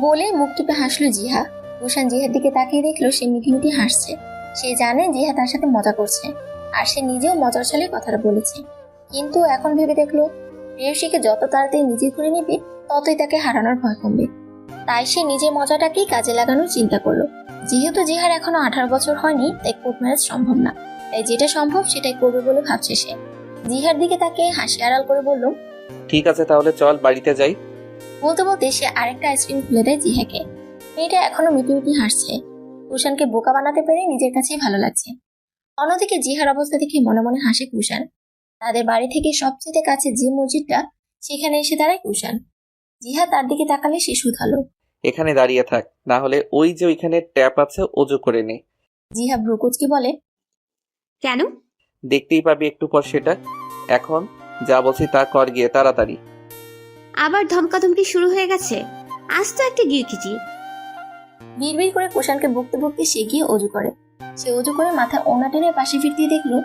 বলে মুখ টিপে হাসলো জিহা। কুশান জিহার দিকে তাকিয়ে দেখলো সে মিটি মিটি হাসছে। সে জানে জিহা তার সাথে মজা করছে, আর সে নিজেও মজার ছলে কথাটা বলেছে। কিন্তু এখন ভেবে দেখলো প্রেয়সীকে যত তাড়াতাড়ি নিজে করে নেবে ততই তাকে হারানোর ভয় কমবে। তাই সে নিজের মজাটাকেই কাজে লাগানোর চিন্তা করলো। যেহেতু জিহার এখনো 18 বছর হয়নি, তাই কোর্ট ম্যারেজ সম্ভব না। তাই যেটা সম্ভব সেটাই করবে বলে ভাবছে সে। জিহার দিকে তাকে হাসি আড়াল করে বলল, ঠিক আছে তাহলে চল বাড়িতে যাই। বলতে বলতে সে আরেকটা আইসক্রিম খুলে দেয় জিহাকে। মেয়েটা এখনো মিটি মিটি হাসছে। কুশানকে বোকা বানাতে পেরে নিজের কাছেই ভালো লাগছে। অন্যদিকে জিহার অবস্থা দেখে মনে মনে হাসে কুশান। তাদের বাড়ি থেকে সবচেয়ে কাছে যে মসজিদটা, সেখানে এসে দাঁড়ায় কুশান। জিহা তার দিকে তাকালে সে শুধালো, এখানে দাঁড়িয়ে থাক, না হলে ওই যে ওইখানে ট্যাপ আছে, ওযু করে নে। জিহা ভ্রুকুচকে বলে, কেন? দেখতেই পাবি একটু পর সেটা। এখন যা বলছি তা কর গিয়ে তাড়াতাড়ি। আবার ধমকাধমকি শুরু হয়ে গেছে। আজ তো একটা গিরকিটি। বিড়বিড় করে কুশানকে বকতে বকতে সে গিয়ে অজু করে। সে অজু করে মাথায় ওড়না টেনে পাশে ফিরতে দেখলো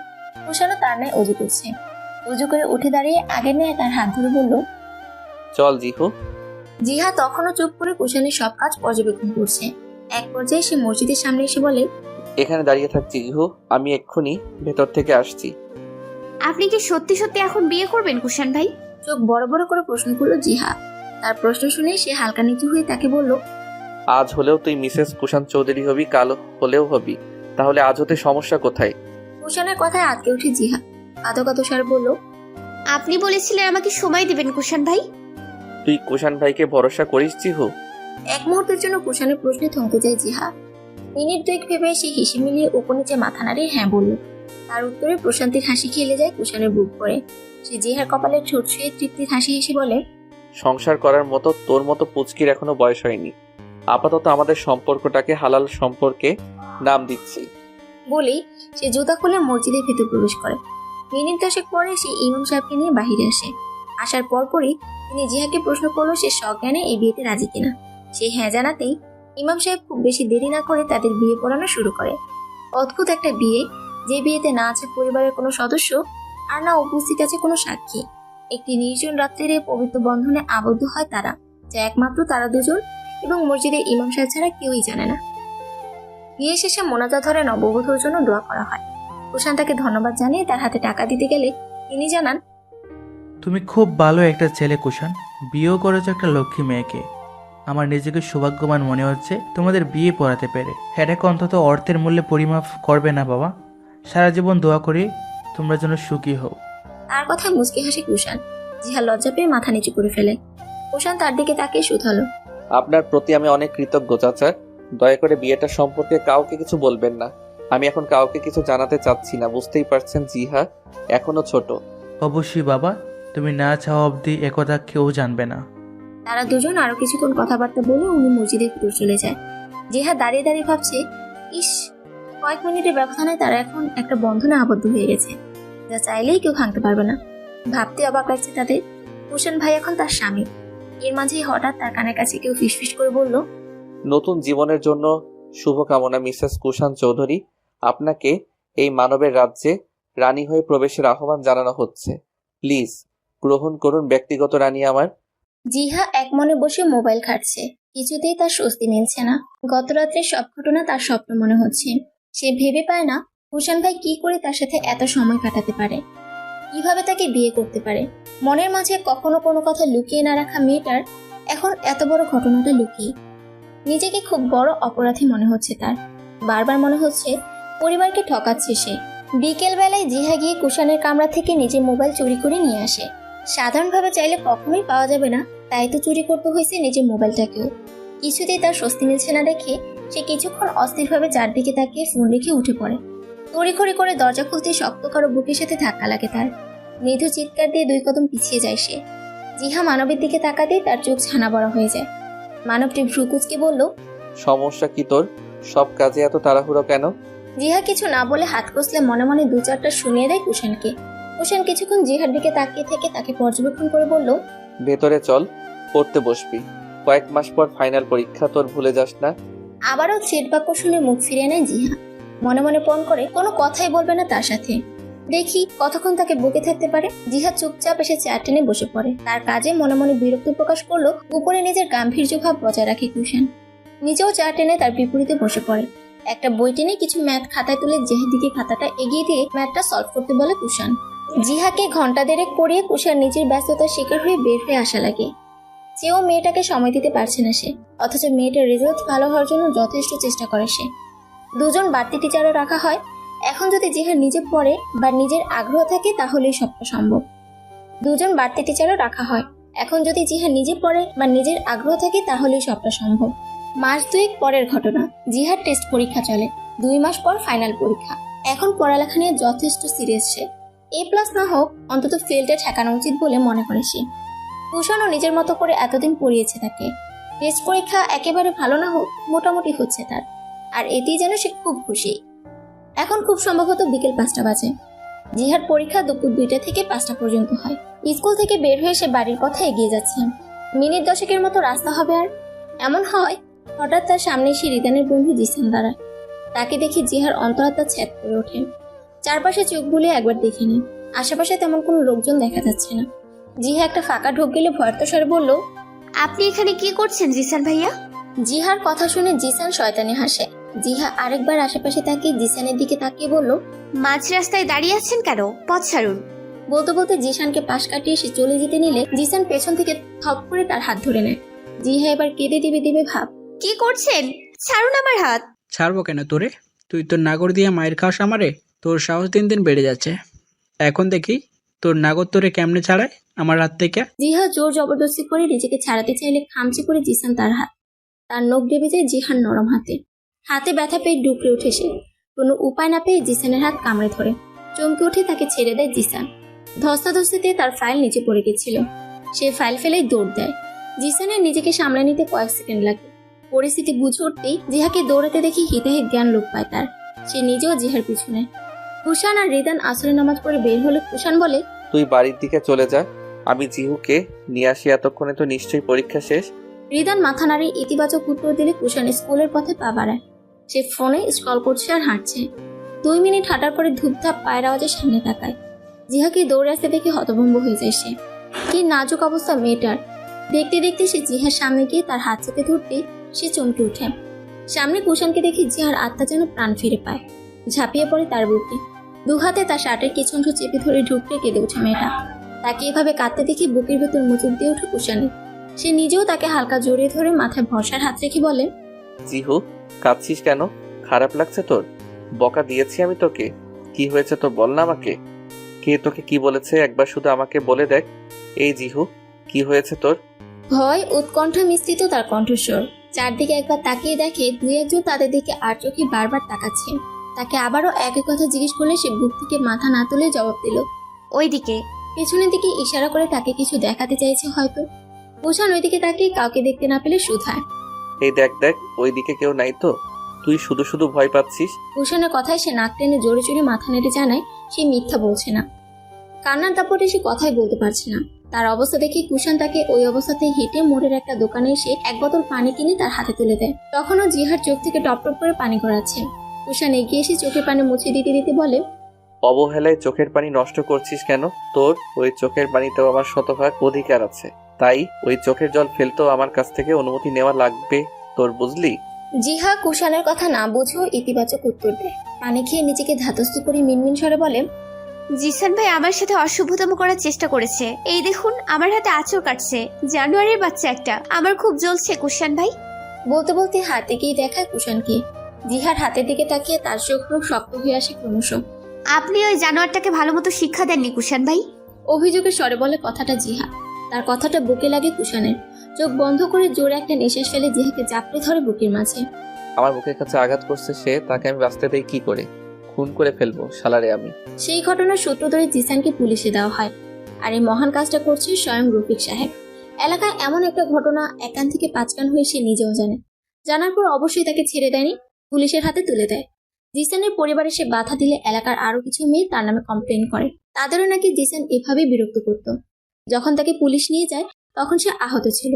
কুশানও তার ন্যায় অজু করছে। অজু করে উঠে দাঁড়িয়ে আগের ন্যায় তার হাত ধরে বলল, চল জিহু। জিহা তখনও চুপ করে কুশানের সব কাজ পর্যবেক্ষণ করছে। এক পর্যায়ে সে মসজিদের সামনে এসে বলে, এখানে দাঁড়িয়ে থাক জিহু, আমি এক্ষুনি ভেতর থেকে আসছি। আপনি কি সত্যি সত্যি এখন বিয়ে করবেন কুশান ভাই? চোখ বড় বড় করে প্রশ্ন করলো জিহা। তার প্রশ্ন শুনে সে হালকা নিচু হয়ে তাকে বলল, আজ হলেও তুই মিসেস কুশান চৌধুরী হবি, কাল হলেও হবি, তাহলে আজ হতে সমস্যা কোথায়? কুশানের কথায় আটকে উঠে জিহা কাঁদো কাঁদো স্বরে বলল, আপনি বলেছিলেন আমাকে সময় দিবেন কুশান ভাই। তুই কুশান ভাইকে ভরসা করিস জিহু? এক মুহূর্তের জন্য কুশানের প্রশ্নে থমকে যায় জিহা। মিনিট দুয়েক ভেবে সে হিসি মিলিয়ে উপর নিচে মাথা নাড়িয়ে হ্যাঁ বলল। তার উত্তরে প্রশান্তির হাসি খেলে যায় কুশানের বুক করে। সে জিহার কপালে ঠোঁট ছুঁয়ে তৃপ্তির হাসি হেসে বলে, সংসার করার মতো তোর মতো পুচকির এখনো বয়স হয়নি। আপাতত আমাদের সম্পর্কটাকে হালাল সম্পর্কে নাম দিচ্ছি। বলেই সে জুতা খুলে মসজিদের ভেতর প্রবেশ করে। মিনিট দশেক পরে সে ইমাম সাহেবকে নিয়ে বাহিরে আসে। আসার পরপরই তিনি জিহাকে প্রশ্ন করলো সে সজ্ঞানে এই বিয়েতে রাজি কিনা। সে হ্যাঁ জানাতেই ইমাম সাহেব খুব বেশি দেরি না করে তাদের বিয়ে পড়ানো শুরু করে। অদ্ভুত একটা বিয়ে, যে বিয়েতে না আছে পরিবারের কোনো সদস্য, আর না উপস্থিত আছে কোনো সাক্ষী। একটি নির্জন রাত্রির এই পবিত্র বন্ধনে আবদ্ধ হয় তারা, যা একমাত্র তারা দুজন এবং মসজিদের ইমাম সাহেব ছাড়া কেউই জানে না। বিয়ে শেষে মোনাজা ধরে নববধূর জন্য দোয়া করা হয়। কুশান তাকে ধন্যবাদ জানিয়ে তার হাতে টাকা দিতে গেলে তিনি জানান, তুমি খুব ভালো একটা ছেলে কুশান, বিয়েও করেছো একটা লক্ষ্মী মেয়েকে। আমার নিজেকে সৌভাগ্যবান মনে হচ্ছে তোমাদের বিয়ে পড়াতে পেরে। এটাকে অন্তত অর্থের মূল্যে পরিমাপ করবে না বাবা। সারা জীবন দোয়া করি তোমরা যেন সুখী হও। তার কথায় মুচকি হাসে কুশান। জিহা লজ্জা পেয়ে মাথা নিচু করে ফেলে। কুশান তার দিকে তাকিয়ে শুধালো, আপনার প্রতি আমি অনেক কৃতজ্ঞ চাচা। দয়া করে বিয়েটা সম্পর্কে কাউকে কিছু বলবেন না। আমি এখন কাউকে কিছু জানাতে চাচ্ছি না, বুঝতেই পারছেন জিহা এখনো ছোট। অবশ্যই বাবা, তুমি না চাওয়া অবধি একথা কেউ জানবে না। তারা দুজন আরো কিছুক্ষণ কথাবার্তা বলে উনি মসজিদের ভিতর চলে যায়। জিহা দাঁড়িয়ে দাঁড়িয়ে ভাবছে, ইস, কয়েক মিনিটের ব্যবধানে তারা এখন একটা বন্ধনে আবদ্ধ হয়ে গেছে, যা চাইলেই কেউ ভাঙতে পারবে না। ভাবতে অবাক লাগছে তাদের। কুশান ভাই এখন তার স্বামী। এর মাঝেই হঠাৎ তার কানের কাছে কেউ ফিসফিস করে বলল, নতুন জীবনের জন্য শুভকামনা মিসেস কুশান চৌধুরী। আপনাকে এই মানবের রাজ্যে রানী হয়ে প্রবেশের আহ্বান জানানো হচ্ছে। প্লিজ গ্রহণ করুন ব্যক্তিগত রানী আমার। জিহা এক মনে বসে মোবাইল ঘাঁটছে। কিছুতেই তার স্বস্তি মিলছে না। গত রাত্রের সব ঘটনা তার স্বপ্ন মনে হচ্ছে। সে ভেবে পায় না কুশান ভাই কি করে তার সাথে এত সময় কাটাতে পারে, কিভাবে তাকে বিয়ে করতে পারে। মনের মাঝে কখনো কোনো কথা লুকিয়ে না রাখা মেয়েটার এখন এত বড় ঘটনাটা লুকিয়ে। নিজেকে খুব বড় অপরাধী মনে হচ্ছে তার। বারবার মনে হচ্ছে পরিবারকে ঠকাচ্ছে সে। বিকেল বেলায় জিহা গিয়ে কুশানের কামরা থেকে নিজের মোবাইল চুরি করে নিয়ে আসে। সাধারণভাবে চাইলে কখনোই পাওয়া যাবে না, তাই তো চুরি করতে হয়েছে নিজের মোবাইলটাকেও। কিছুতেই তার স্বস্তি মিলছে না দেখে সে কিছুক্ষণ অস্থিরভাবে চারদিকে তাকিয়ে ফোন রেখে উঠে পড়ে। তড়িঘড়ি করে দরজা খুলতে শক্ত কারো বুকের সাথে ধাক্কা লাগে তার। মৃদু চিৎকার দিয়ে 2 কদম পিছিয়ে যায় সে। জিহা মানবের দিকে তাকাতেই তার চোখ ছানা বড়া হয়ে যায়। মানবটি ভ্রুকুচকে বলল, সমস্যা কি তোর? সব কাজে এত তাড়াহুড়ো কেন? জিহা কিছু না বলে হাত কষলে মনে মনে 2-4টা শুনিয়ে দেয় কুশানকে। কুশান কিছুক্ষণ জিহার দিকে তাকিয়ে থেকে তাকে পর্যবেক্ষণ করে বলল, ভেতরে চল, পড়তে বসবি। কয়েক মাস পর ফাইনাল পরীক্ষা, তোর ভুলে যাস না। আবারও থ্রেড বাক্য শুনে মুখ ফিরিয়ে নেয় জিহা। মনে মনে পণ করে কোনো কথাই বলবে না তার সাথে। দেখি কতক্ষণ তাকে বকে থাকতে পারে। জিহা চুপচাপ এসে চেয়ার টেনে বসে পড়ে। তার কাজে মনে মনে বিরক্তি প্রকাশ করলো উপরে নিজের গাম্ভীর্য ভাব বজায় রাখে কুশান। নিজেও চেয়ার টেনে তার বিপরীতে বসে পড়ে। একটা বই টেনে কিছু ম্যাথ খাতায় তুলে জিহার দিকে খাতাটা এগিয়ে দিয়ে ম্যাথটা সলভ করতে বলে কুশান। জিহাকে ঘন্টা দেড়েক পড়িয়ে কুশান নিজের ব্যস্ততার শিকার হয়ে বের হয়ে আসা লাগে। চেয়েও মেয়েটাকে সময় দিতে পারছে না সে, অথচ মেয়েটার রেজাল্ট ভালো হওয়ার জন্য যথেষ্ট চেষ্টা করে সে। দুজন বাড়তি টিচারও রাখা হয়। এখন যদি জিহার নিজে পড়ে বা নিজের আগ্রহ থাকে তাহলেই সবটা সম্ভব। দুজন বাড়তি টিচারও রাখা হয়। এখন যদি জিহা নিজে পড়ে বা নিজের আগ্রহ থাকে তাহলেই সবটা সম্ভব। মাস দুয়েক পরের ঘটনা। জিহার টেস্ট পরীক্ষা চলে। 2 মাস পর ফাইনাল পরীক্ষা। এখন পড়ালেখা নিয়ে যথেষ্ট সিরিয়াস সে। A+ না হোক, অন্তত ফেলটা ঠেকানো উচিত বলে মনে করে সে। কুশানও নিজের মতো করে এতদিন পড়িয়েছে তাকে। টেস্ট পরীক্ষা একেবারে ভালো না হোক, মোটামুটি হচ্ছে তার, আর এতেই যেন সে খুব খুশি। এখন খুব সম্ভবত বিকেল 5টা বাজে। জিহার পরীক্ষা দুপুর 2টা থেকে 5টা পর্যন্ত হয়। স্কুল থেকে বের হয়ে সে বাড়ির পথে এগিয়ে যাচ্ছে। মিনিট 10 মতো রাস্তা হবে আর। এমন হয় হঠাৎ তার সামনে এসে রিদানের বন্ধু জিসান দাঁড়ায়। তাকে দেখে জিহার অন্তরাত্মা ছ্যাদ করে ওঠে। চারপাশে চোখ বুলিয়ে একবার দেখে নি। আশেপাশে তেমন কোনো লোকজন দেখা যাচ্ছে না। জিহা একটা ফাঁকা ঢোক গেলে ভয়ার্ত স্বরে বলল, আপনি এখানে কি করছেন জিসান ভাইয়া? জিহার কথা শুনে জিসান শয়তানি হাসে। জিহা আরেকবার আশেপাশে তাকিয়ে জিসানের দিকে তাকিয়ে বলল, মাঝ রাস্তায় দাঁড়িয়ে আছেন কেন? পথ ছাড়ুন। বলতে বলতে জিসানকে পাশ কাটিয়ে সে চলে যেতে নিলে জিসান পেছন থেকে থপ করে তার হাত ধরে নেয়। জিহা এবার কেঁদে দিবে ভাব। কি করছেন? ছাড়ুন আমার হাত। ছাড়বো কেন তোরে? তুই তোর নাগর দিয়ে মায়ের খাওয়াস আমারে? তোর সাহস দিন দিন বেড়ে যাচ্ছে। এখন দেখি তোর নাগর তোরে কেমনে ছাড়ায় আমার হাত থেকে। জিহা জোর জবরদস্তি করে নিজেকে ছাড়াতে চাইলে খামচে করে জিসান তার হাত। তার নখ ডেবে যায় জিহার নরম হাতে। হাতে ব্যথা পেয়ে ডুকরে উঠে সে। কোনো উপায় না পেয়ে জিসানের হাত কামড়ে ধরে। চমকে উঠে তাকে ছেড়ে দেয় জিসান। ধস্তাধস্তিতে তার ফাইল নিচে পড়ে গেছিল। সে ফাইল ফেলেই দৌড় দেয়। জিসানের নিজেকে সামলে নিতে কয়েক সেকেন্ড লাগে। পরিস্থিতি বুঝে উঠতেই জিহাকে দৌড়াতে দেখে হিতাহিত জ্ঞান লোপ পায় তার। সে নিজেও জিহার পিছনে। কুশান আর রিদান আসরের নামাজ পড়ে বের হলে কুশান বলে, তুই বাড়ির দিকে চলে যা, আমি জিহুকে নিয়ে আসি। এতক্ষণে তো নিশ্চয়ই পরীক্ষা শেষ। রিদান মাথা নাড়িয়ে ইতিবাচক উত্তর দিলে কুশান স্কুলের পথে পা বাড়ায়। সে ফোনে স্ক্রল করছে আর হাঁটছে। 2 মিনিট হাঁটার পরে ধূপধাপ পায়ের আওয়াজে সামনে তাকায়। জিহাকে দৌড়ে আসতে দেখে হতভম্ব হয়ে যায় সে। কি নাজুক অবস্থা মেয়েটার। দেখতে দেখতে সে জিহার সামনে গিয়ে তার হাত চেপে ধরতে সে চমকে ওঠে। সামনে কুশানকে দেখে জিহার আত্মা যেন প্রাণ ফিরে পায়। ঝাঁপিয়ে পড়ে তার বুকে। 2 হাতে তার শার্টের কিছু অংশ চেপে ধরে ঢুকতে কেঁদে ওঠে মেয়েটা। তাকে এভাবে কাঁদতে দেখে বুকের ভেতর মুচুক দিয়ে ওঠে কুশানি। সে নিজেও তাকে হালকা জড়িয়ে ধরে মাথায় ভরসার হাত রেখে বলে, জিহু, কাঁদছিস কেন? খারাপ লাগছে তোর? বকা দিয়েছি আমি তোকে? কি হয়েছে তো বল না আমাকে। কে তোকে কি বলেছে একবার শুধু আমাকে বলে দেখ। এই জিহু, কি হয়েছে তোর? ভয় উৎকণ্ঠা মিশ্রিত তার কণ্ঠস্বর। চারদিকে একবার তাকিয়ে দেখে 2-1 জন তাদের দিকে আর চোখে বারবার তাকাচ্ছে। তাকে আবারও একই কথা জিজ্ঞেস করলে সে বুক থেকে মাথা না তুলে জবাব দিল, ওইদিকে। পেছনের দিকে ইশারা করে তাকে কিছু দেখাতে চাইছে হয়তো। কুশান ওইদিকে তাকিয়ে কাউকে দেখতে না পেলে শুধায়, এই দেখ দেখ, ওইদিকে কেউ নাই তো? তুই শুধু শুধু ভয় পাচ্ছিস। কুশানের কথায় সে নাক টেনে জোরে জোরে মাথা নেড়ে জানায় সে মিথ্যা বলছে না। কান্নার দাপটে সে কথাই বলতে পারছে না। তার অবস্থা দেখে কুশান তাকে ওই অবস্থাতে হেঁটে মোড়ের একটা দোকানে এসে 1 বোতল পানি কিনে তার হাতে তুলে দেয়। তখনও জিহার চোখ থেকে টপ টপ করে পানি গড়াচ্ছে। কুশান এগিয়ে এসে চোখের পানি মুছে দিতে দিতে বলে, অবহেলায় চোখের পানি নষ্ট করছিস কেন? তোর ওই চোখের পানিতেও আমার শতভাগ অধিকার আছে, তাই ওই চোখের জল ফেলতেও আমার কাছ থেকে অনুমতি নেওয়া লাগবে তোর, বুঝলি? জিহা কুশানের কথা না বুঝেও ইতিবাচক উত্তর দেয়। পানি খেয়ে নিজেকে ধাতস্থ করে মিনমিন স্বরে বলে, জিসান ভাই আমার সাথে অশুভতম করার চেষ্টা করেছে। এই দেখুন আমার হাতে আঁচড় কাটছে। জানুয়ারির বাচ্চা একটা। আমার খুব জ্বলছে কুশান ভাই। বলতে বলতে হাতে গিয়ে দেখায় কুশানকে। জিহার হাতের দিকে তাকিয়ে তার চোখ মুখ শক্ত হয়ে আসে ক্রমশ। আপনি ওই জানোয়ারটাকে ভালো মতো শিক্ষা দেননি কুশান ভাই। অভিযোগের স্বরে বলে কথাটা জিহা। তার কথাটা বুকে লাগে কুশানের। চোখ বন্ধ করে জোরে একটা নিঃশ্বাস ফেলে জিহাকে জাপড়ে ধরে বুকের মাঝে। আমার বুকের কাছে আঘাত করছে সে, তাকে আমি বাঁচতে দেই কি করে? খুন করে ফেলবো শালারে আমি। সেই ঘটনার সূত্র ধরে জিসানকে পুলিশে দেওয়া হয়। আর এই মহান কাজটা করছে স্বয়ং রফিক সাহেব। এলাকায় এমন একটা ঘটনা 1 কান থেকে 5 কান হয়ে সে নিজেও জানে। জানার পর অবশ্যই তাকে ছেড়ে দেয়নি, পুলিশের হাতে তুলে দেয়। জিসানের পরিবারে সে বাধা দিলে এলাকার আরো কিছু মেয়ে তার নামে কমপ্লেন করে। তাদেরও নাকি জিসান এভাবেই বিরক্ত করত। যখন তাকে পুলিশ নিয়ে যায় তখন সে আহত ছিল।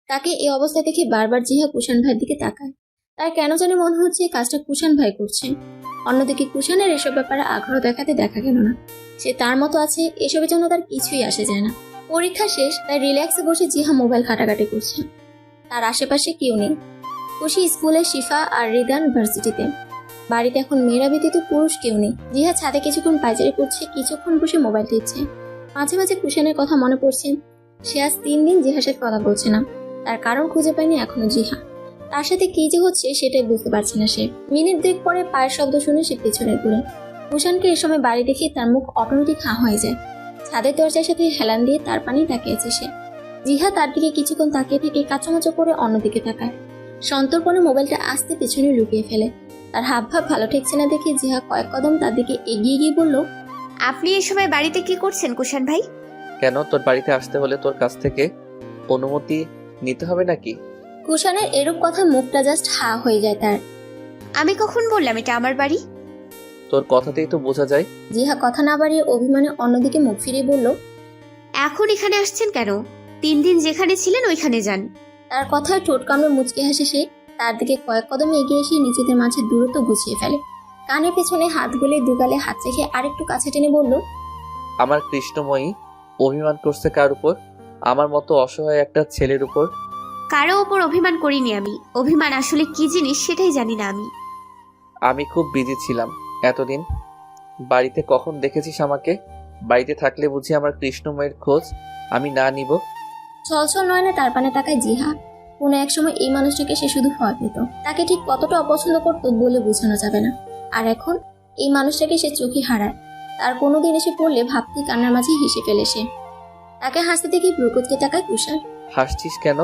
তাকে এই অবস্থা দেখে বারবার জিহা কুশান ভাইয়ের দিকে তাকায়। তার কেন জানি মনে হচ্ছে এই কাজটা কুষাণ ভাই করছে। অন্যদিকে কুষাণের এসব ব্যাপারে আগ্রহ দেখাতে দেখা গেল না। সে তার মতো আছে, এসবের জন্য তার কিছুই আসে যায় না। পরীক্ষা শেষ, তাই রিল্যাক্সে বসে জিহা মোবাইল ঘাটাঘাটি করছে। তার আশেপাশে কেউ নেই। খুশি স্কুলে, শিফা আর রিদান ভার্সিটিতে। বাড়িতে এখন মেয়েরা ব্যতীত পুরুষ কেউ নেই। জিহা ছাদে কিছুক্ষণ পায়চারি করছে, কিছুক্ষণ বসে মোবাইল টিপছে। মাঝে মাঝে কুষাণের কথা মনে পড়ছে। সে আজ 3 দিন জিহার সাথে কথা বলছে না। তার কারণ খুঁজে পায়নি এখনো জিহা। তার সাথে কি যে হচ্ছে সেটাই বুঝতে পারছে না সে। মিনিট 2 পরে পায়ের শব্দ শুনে সে পেছনে ঘুরে। কুষাণকে এ সময় বাড়ি দেখে তার মুখ অটোমেটিক হাঁ হয়ে যায়। ছাদের দরজার সাথে হেলান দিয়ে তার পানি তাকিয়েছে সে। জিহা তার দিকে কিছুক্ষণ তাকিয়ে থেকে কাঁচামাচো করে অন্যদিকে তাকায়। সন্তর্পণে মোবাইলটা আস্তে পেছনে লুকিয়ে ফেলে। তার হাবভাব ভালো ঠেকছে না দেখে জিহা কয়েক কদম তার দিকে এগিয়ে গিয়ে বলল, আপনি এই সময় বাড়িতে কি করছেন কুষাণ ভাই? কেন, তোর বাড়িতে আসতে হলে তোর কাছ থেকে অনুমতি নিতে হবে নাকি? কুষাণের এরূপ কথা মুখটা জাস্ট হা হয়ে যায় তার। আমি কখন বললাম এটা আমার বাড়ি? তোর কথাতেই তো বোঝা যায়। জিহা কথা না বাড়িয়ে অভিমানে অন্যদিকে মুখ ফিরিয়ে বলল, এখন এখানে আসছেন কেন? 3 দিন যেখানে ছিলেন ওইখানে যান। তার কথায় ঠোঁট কামড়ে মুচকে হাসে সে। তার দিকে কয়েক কদম এগিয়ে এসে নিজেদের মাঝে দূরত্ব গুছিয়ে ফেলে। কানের পেছনে হাত গুলে দুগালে হাত রেখে আরেকটু কাছে টেনে বলল, আমার কৃষ্ণময়ী অভিমান করছে কার উপর? আমার মতো অসহায় একটা ছেলের উপর। কারো ওপর অভিমান করিনি আমি। অভিমান আসলে কি জিনিস সেটাই জানি না আমি। আমি খুব বিজি ছিলাম এতদিন। বাড়িতে কখন দেখেছিস আমাকে? বাড়িতে থাকলে বুঝি আমার কৃষ্ণময়ের খোঁজ আমি না নিব? ছলছল নয়নে তার পানে তাকায় জিহা। কোনো এক সময় এই মানুষটাকে সে শুধু ভয় পেত। তাকে ঠিক কতটা অপছন্দ করত বলে বোঝানো যাবে না। আর এখন এই মানুষটাকে সে চোখে হারায়। তার কোনোদিন এসে পড়লে ভাবতে কান্নার মাঝে হেসে ফেলে সে। তাকে হাসতে দেখে ব্রুকুতকে তাকায় কুষাণ। হাসছিস কেন?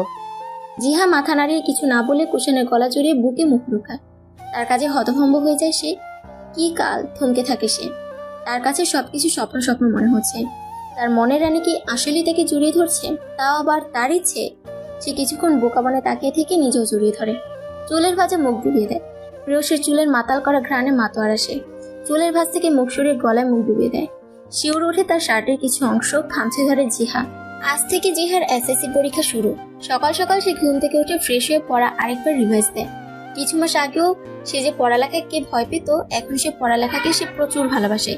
জিহা মাথা নাড়িয়ে কিছু না বলে কুষাণের গলা জড়িয়ে বুকে মুখ লুকায়। তার কাছে হতভম্ব হয়ে যায় সে। কি কাল থমকে থাকে সে। তার কাছে সবকিছু স্বপ্ন স্বপ্ন মনে হচ্ছে। তার মনের রানী কি আসলেই তাকে জড়িয়ে ধরছে? তাও আবার তার ইচ্ছে। সে কিছুক্ষণ বোকা বনে তাকিয়ে থেকে নিজেও জড়িয়ে ধরে। চুলের ভাঁজে মুখ ডুবিয়ে দেয়। প্রিয়সের চুলের মাতাল করা ঘ্রাণে মাতোয়ারা সে। চুলের ভাঁজ থেকে মুখ সরিয়ে গলায় মুখ ডুবিয়ে দেয়। শিউরে ওঠে তার শার্টের কিছু অংশ, খামচে ধরে জিহা। আজ থেকে জিহার এসএসসি পরীক্ষা শুরু। সকাল সকাল সে ঘুম থেকে উঠে ফ্রেশ হয়ে পড়া আরেকবার রিভাইজ দেয়। কিছু মাস আগেও সে যে পড়ালেখাকে ভয় পেত, এখন সে পড়ালেখাকে সে প্রচুর ভালোবাসে।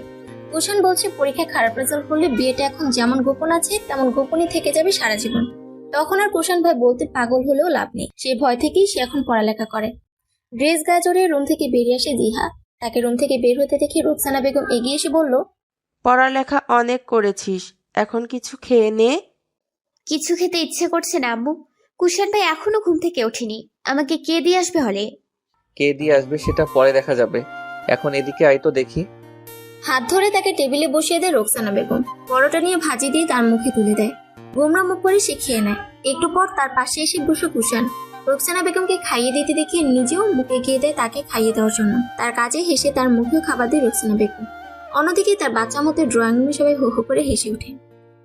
কুষাণ বলছে পরীক্ষায় খারাপ রেজাল্ট করলে বিয়েটা এখন যেমন গোপন আছে তেমন গোপনই থেকে যাবে সারা জীবন। তখন আর কুষাণ ভাই বলতে পাগল হলেও লাভ নেই। সে ভয় থেকেই সে এখন পড়ালেখা করে। ড্রেস গায়ে জড়িয়ে রুম থেকে বেরিয়ে আসে জিহা। তাকে রুম থেকে বের হতে দেখে রুকসানা বেগম এগিয়ে এসে বলল, পড়ালেখা অনেক করেছিস, এখন কিছু খেয়ে নে। কিছু খেতে ইচ্ছে করছে না আম্মু। কুষাণ ভাই এখনো ঘুম থেকে ওঠেনি। আমাকে কে দিয়ে আসবে হলে? কে দিয়ে আসবে সেটা পরে দেখা যাবে। এখন এদিকে আয় তো দেখি। হাত ধরে তাকে টেবিলে বসিয়ে দেয় রোকসানা বেগম। পরোটা নিয়ে ভাজি দিয়ে তার মুখে তুলে দেয়। গোমরা মুখ করে সে খেয়ে নেয়। একটু পর তার পাশে এসে বসে কুষাণ। রোকসানা বেগমকে খাইয়ে দিতে দেখে নিজেও মুখে এগিয়ে দেয় তাকে খাইয়ে দেওয়ার জন্য। তার কাজে হেসে তার মুখেও খাবার দেয় রোকসানা বেগম। অন্যদিকে তার বাচ্চা মতো ড্রয়িং রুমে সবাই হো হো করে হেসে ওঠে।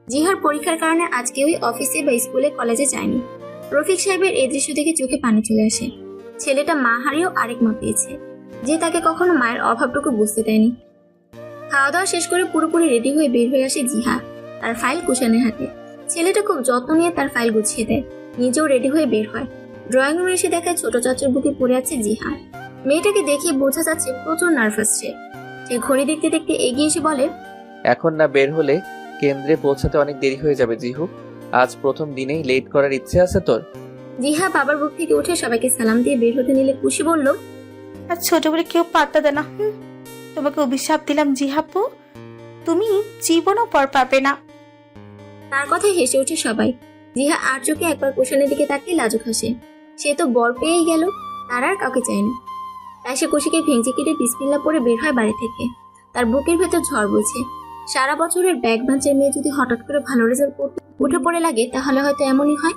জিহার পরীক্ষার কারণে আজ কেউই অফিসে বা স্কুলে কলেজে যায়নি। রফিক সাহেবের এই দৃশ্য দেখে চোখে পানি চলে আসে। ছেলেটা মা হারিয়েও আরেক মা পেয়েছে, যে তাকে কখনো মায়ের অভাবটুকু বুঝতে দেয়নি। খাওয়া দাওয়া শেষ করে পুরোপুরি রেডি হয়ে বের হয়ে আসে জিহা, তার ফাইল কুষাণের হাতে। ছেলেটা খুব যত্ন নিয়ে তার ফাইল গুছিয়ে দেয়, নিজেও রেডি হয়ে বের হয়। ড্রয়িং রুমে এসে দেখায় ছোট চাচুর বুকে পড়ে আছে জিহা। মেয়েটাকে দেখে বোঝা যাচ্ছে প্রচুর নার্ভাস সে। ঘড়ি দেখতে দেখতে এগিয়ে এসে বলে, এখন না বের হলে কেন্দ্রে পৌঁছাতে অনেক দেরি হয়ে যাবে জিহু। আজ প্রথম দিনেই লেট করার ইচ্ছে আছে তোর? জিহা বাবার বুক থেকে উঠে সবাইকে সালাম দিয়ে বের হতে নিলে খুশি বলল, আর ছোট বলে কেউ পাত্তা দেয় না। তোমাকে অভিশাপ দিলাম জিহাপু, তুমি জীবনও পর পাবে না। তার কথায় হেসে ওঠে সবাই। জিহা আর চোখে একবার কুষাণের দিকে তাকিয়ে লাজুক হাসে। সে তো বর পেয়েই গেল, তার আর কাউকে চায়নি। তাই সে কুশিকে ভেঙচি কেটে বিসমিল্লা পরে বের হয় বাড়ি থেকে। তার বুকের ভেতর ঝড় বইছে। সারা বছরের ব্যাগ ভাঁচের মেয়ে যদি হঠাৎ করে ভালো রেজাল্ট করতে উঠে পড়ে লাগে তাহলে হয়তো এমনই হয়।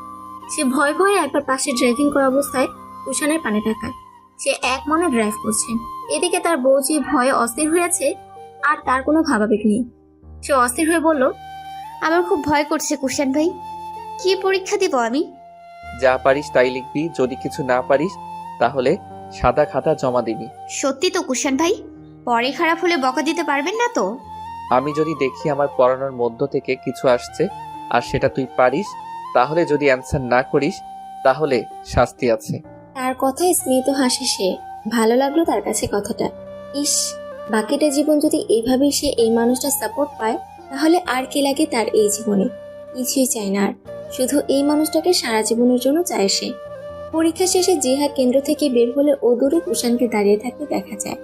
সে ভয় ভয়ে একবার পাশে ড্রাইভিং করা অবস্থায় কুষাণের পানে তাকায়। সে এক মনে ড্রাইভ করছে। এদিকে তার বউ যে ভয়ে অস্থির হয়েছে, আর তার কোনো ভাবাবেগ নেই। সে অস্থির হয়ে বলল, আমার খুব ভয় করছে কুষাণ ভাই। কি পরীক্ষা দিব আমি? যা পারিস তাই লিখবি, যদি কিছু না পারিস তাহলে সাদা খাতা জমা দিবি। সত্যি তো কুষাণ ভাই? পরে খারাপ হলে বকা দিতে পারবেন না তো? আমি যদি দেখি আমার পড়ানোর মধ্য থেকে কিছু আসছে আর সেটা তুই পারিস, তাহলে যদি অ্যান্সার না করিস তাহলে শাস্তি আছে। তার কথায় স্মিত হাসে সে। ভালো লাগলো তার কাছে কথাটা। ইস, বাকিটা জীবন যদি এইভাবেই সে এই মানুষটা সাপোর্ট পায়, তাহলে আর কি লাগে তার এই জীবনে। কিছুই চায় না আর, শুধু এই মানুষটাকে সারা জীবনের জন্য চায় সে। পরীক্ষা শেষে জিহা কেন্দ্র থেকে বের হলে ও দূরে কুষাণকে দাঁড়িয়ে থাকতে দেখা যায়।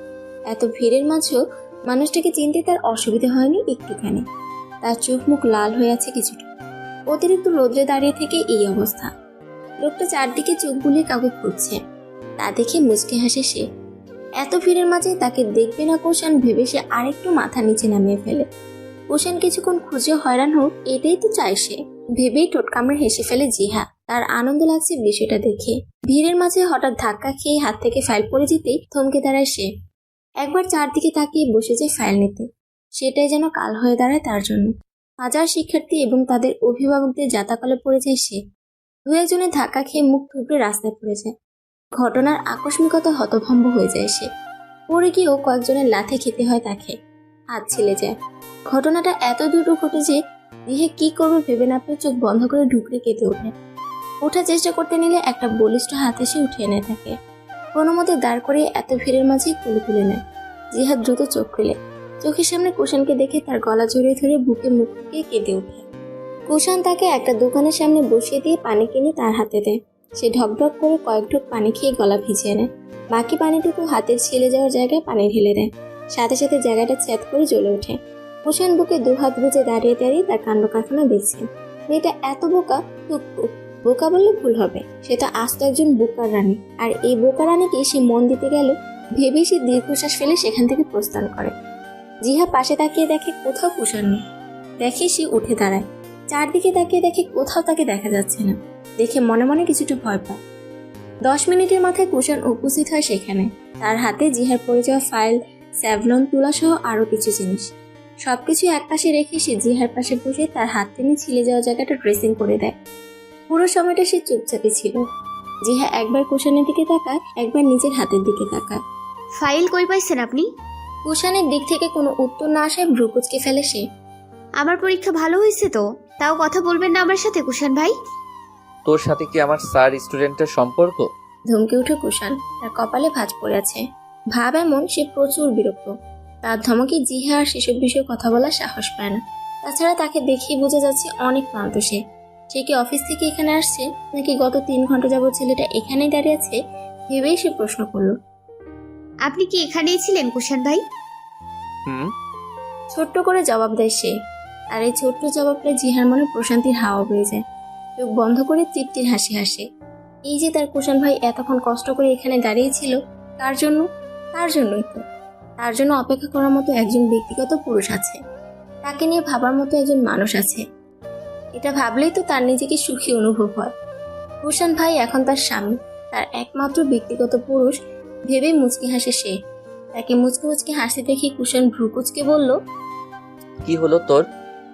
এত ভিড়ের মাঝেও মানুষটাকে চিনতে তার অসুবিধা হয়নি একটুখানি। তার চোখ মুখ লাল হয়ে আছে কিছুটা। অতিরিক্ত রোদ্রে দাঁড়িয়ে থেকে এই অবস্থা। লোকটা চারদিকে চোখ বুলিয়ে কাউকে খুঁজছে। তা দেখে মুচকে হাসে সে। এত ভিড়ের মাঝে তাকে দেখবে না কুষাণ ভেবে সে আরেকটু মাথা নিচে নামিয়ে ফেলে। কুষাণ কিছুক্ষণ খুঁজে হয়রান হোক, এটাই তো চায় সে ভেবেই ঠোঁট কামড়ে হেসে ফেলে জিহা। তার আনন্দ লাগছে বিষয়টা দেখে। ভিড়ের মাঝে হঠাৎ ধাক্কা খেয়ে হাত থেকে ফাইল পড়ে যেতেই থমকে দাঁড়ায় সে। একবার চারদিকে তাকিয়ে বসে যায় ফাইল নিতে। সেটাই যেন কাল হয়ে দাঁড়ায় তার জন্য। হাজার শিক্ষার্থী এবং তাদের অভিভাবকদের জাতাকলে পড়ে যায় সে। দু একজনের ধাক্কা খেয়ে মুখ থুবড়ে রাস্তায় পড়ে যায়। ঘটনার আকস্মিকতা হতভম্ব হয়ে যায় সে। পড়ে গিয়েও কয়েকজনের লাথি খেতে হয় তাকে। হাত ছিলে যায়। ঘটনাটা এত দ্রুত ঘটে যে দিহে কি করবে ভেবে না পেয়ে চোখ বন্ধ করে ঢুকরে কেঁদে ওঠে। ওঠার চেষ্টা করতে নিলে একটা বলিষ্ঠ হাত এসে উঠিয়ে নেয় তাকে। কোনো মতে দাঁড় করিয়ে এত ভিড়ের মাঝেই কোলে তুলে নেয়। জিহা দ্রুত চোখ খুলে চোখের সামনে কুষাণকে দেখে তার গলা জড়িয়ে ধরে বুকে মুখ দিয়ে কেঁদে ওঠে। কুষাণ তাকে একটা দোকানের সামনে বসিয়ে দিয়ে পানি কিনে তার হাতে দেয়। সে ঢকঢক করে কয়েক ঢোক পানি খেয়ে গলা ভিজিয়ে নেয়। বাকি পানিটুকু হাতের ছিলে যাওয়ার জায়গায় পানি ঢেলে দেয়। সাথে সাথে জায়গাটা ছেদ করে জ্বলে ওঠে। কুষাণ বুকে দুহাত বুঝে দাঁড়িয়ে দাঁড়িয়ে তার কাণ্ড কারখানা দেখছে। মেয়েটা এত বোকা, টুকটু বোকা বললে ভুল হবে, সে তো আস্ত একজন বোকার রানী। আর এই বোকা রানীকে সে মন দিতে গেল ভেবেই সে দীর্ঘশ্বাস ফেলে সেখান থেকে প্রস্থান করে। জিহা পাশে তাকিয়ে দেখে কোথাও কুষাণ নেই। দেখে সে উঠে দাঁড়ায়। চারদিকে তাকিয়ে দেখে কোথাও তাকে দেখা যাচ্ছে না। দেখে মনে মনে কিছুটা ভয় পায়। 10 মিনিটের মাথায় কুষাণ উপস্থিত হয় সেখানে। তার হাতে জিহার পড়ে যাওয়া ফাইল, স্যাভলন, তুলা সহ আরো কিছু জিনিস। সবকিছু একপাশে রেখে সে জিহার পাশে বসে তার হাত টেনে ছিলে যাওয়া জায়গাটা ড্রেসিং করে দেয়। পুরো সময়টা সে চুপচাপে ছিল। জিহা একবার কুষাণের দিকে তাকায়, একবার নিজের হাতের দিকে তাকায়। ফাইল কই পাইছেন আপনি? কুষাণের দিক থেকে কোনো উত্তর না আসায় ভ্রু কুঁচকে ফেলে সে। আমার পরীক্ষা ভালো হয়েছে তো, তাও কথা বলবেন না আমার সাথে কুষাণ ভাই? তোর সাথে কি আমার স্যার স্টুডেন্টের সম্পর্ক? ধমকে উঠে কুষাণ। তার কপালে ভাঁজ পড়ে আছে। ভাব এমন সে প্রচুর বিরক্ত। তার ধমকে জিহা আর সেসব বিষয়ে কথা বলার সাহস পায় না। তাছাড়া তাকে দেখেই বোঝা যাচ্ছে অনেক ক্লান্ত সে। সে কি অফিস থেকে এখানে আসছে, নাকি গত 3 ঘন্টা যাবত ছেলেটা এখানেই দাঁড়িয়ে আছে ভেবেই সে প্রশ্ন করলো। আপনি কি এখানেই ছিলেন কুষাণ ভাই? ছোট্ট করে জবাব দেয় সে। আর এই ছোট্ট জবাবটা জিহার মনে প্রশান্তির হাওয়া বয়ে যায়। চোখ বন্ধ করে তৃপ্তির হাসি হাসে। এই যে তার কুষাণ ভাই এতক্ষণ কষ্ট করে এখানে দাঁড়িয়েছিল, তার জন্য, তার জন্যই তো। তার জন্য অপেক্ষা করার মতো একজন ব্যক্তিগত পুরুষ আছে। তাকে নিয়ে ভাবার মতো একজন মানুষ আছে। এটা ভাবলেই তো তার নিজেকে সুখী অনুভব হয়। কুষাণ ভাই এখন তার স্বামী, তার একমাত্র ব্যক্তিগত পুরুষ ভেবেই মুচকি হাসে সে। তাকে মুচকে মুচকে হাসতে দেখে কুষাণ ভ্রু কুঁচকে বলল, কি হলো তোর?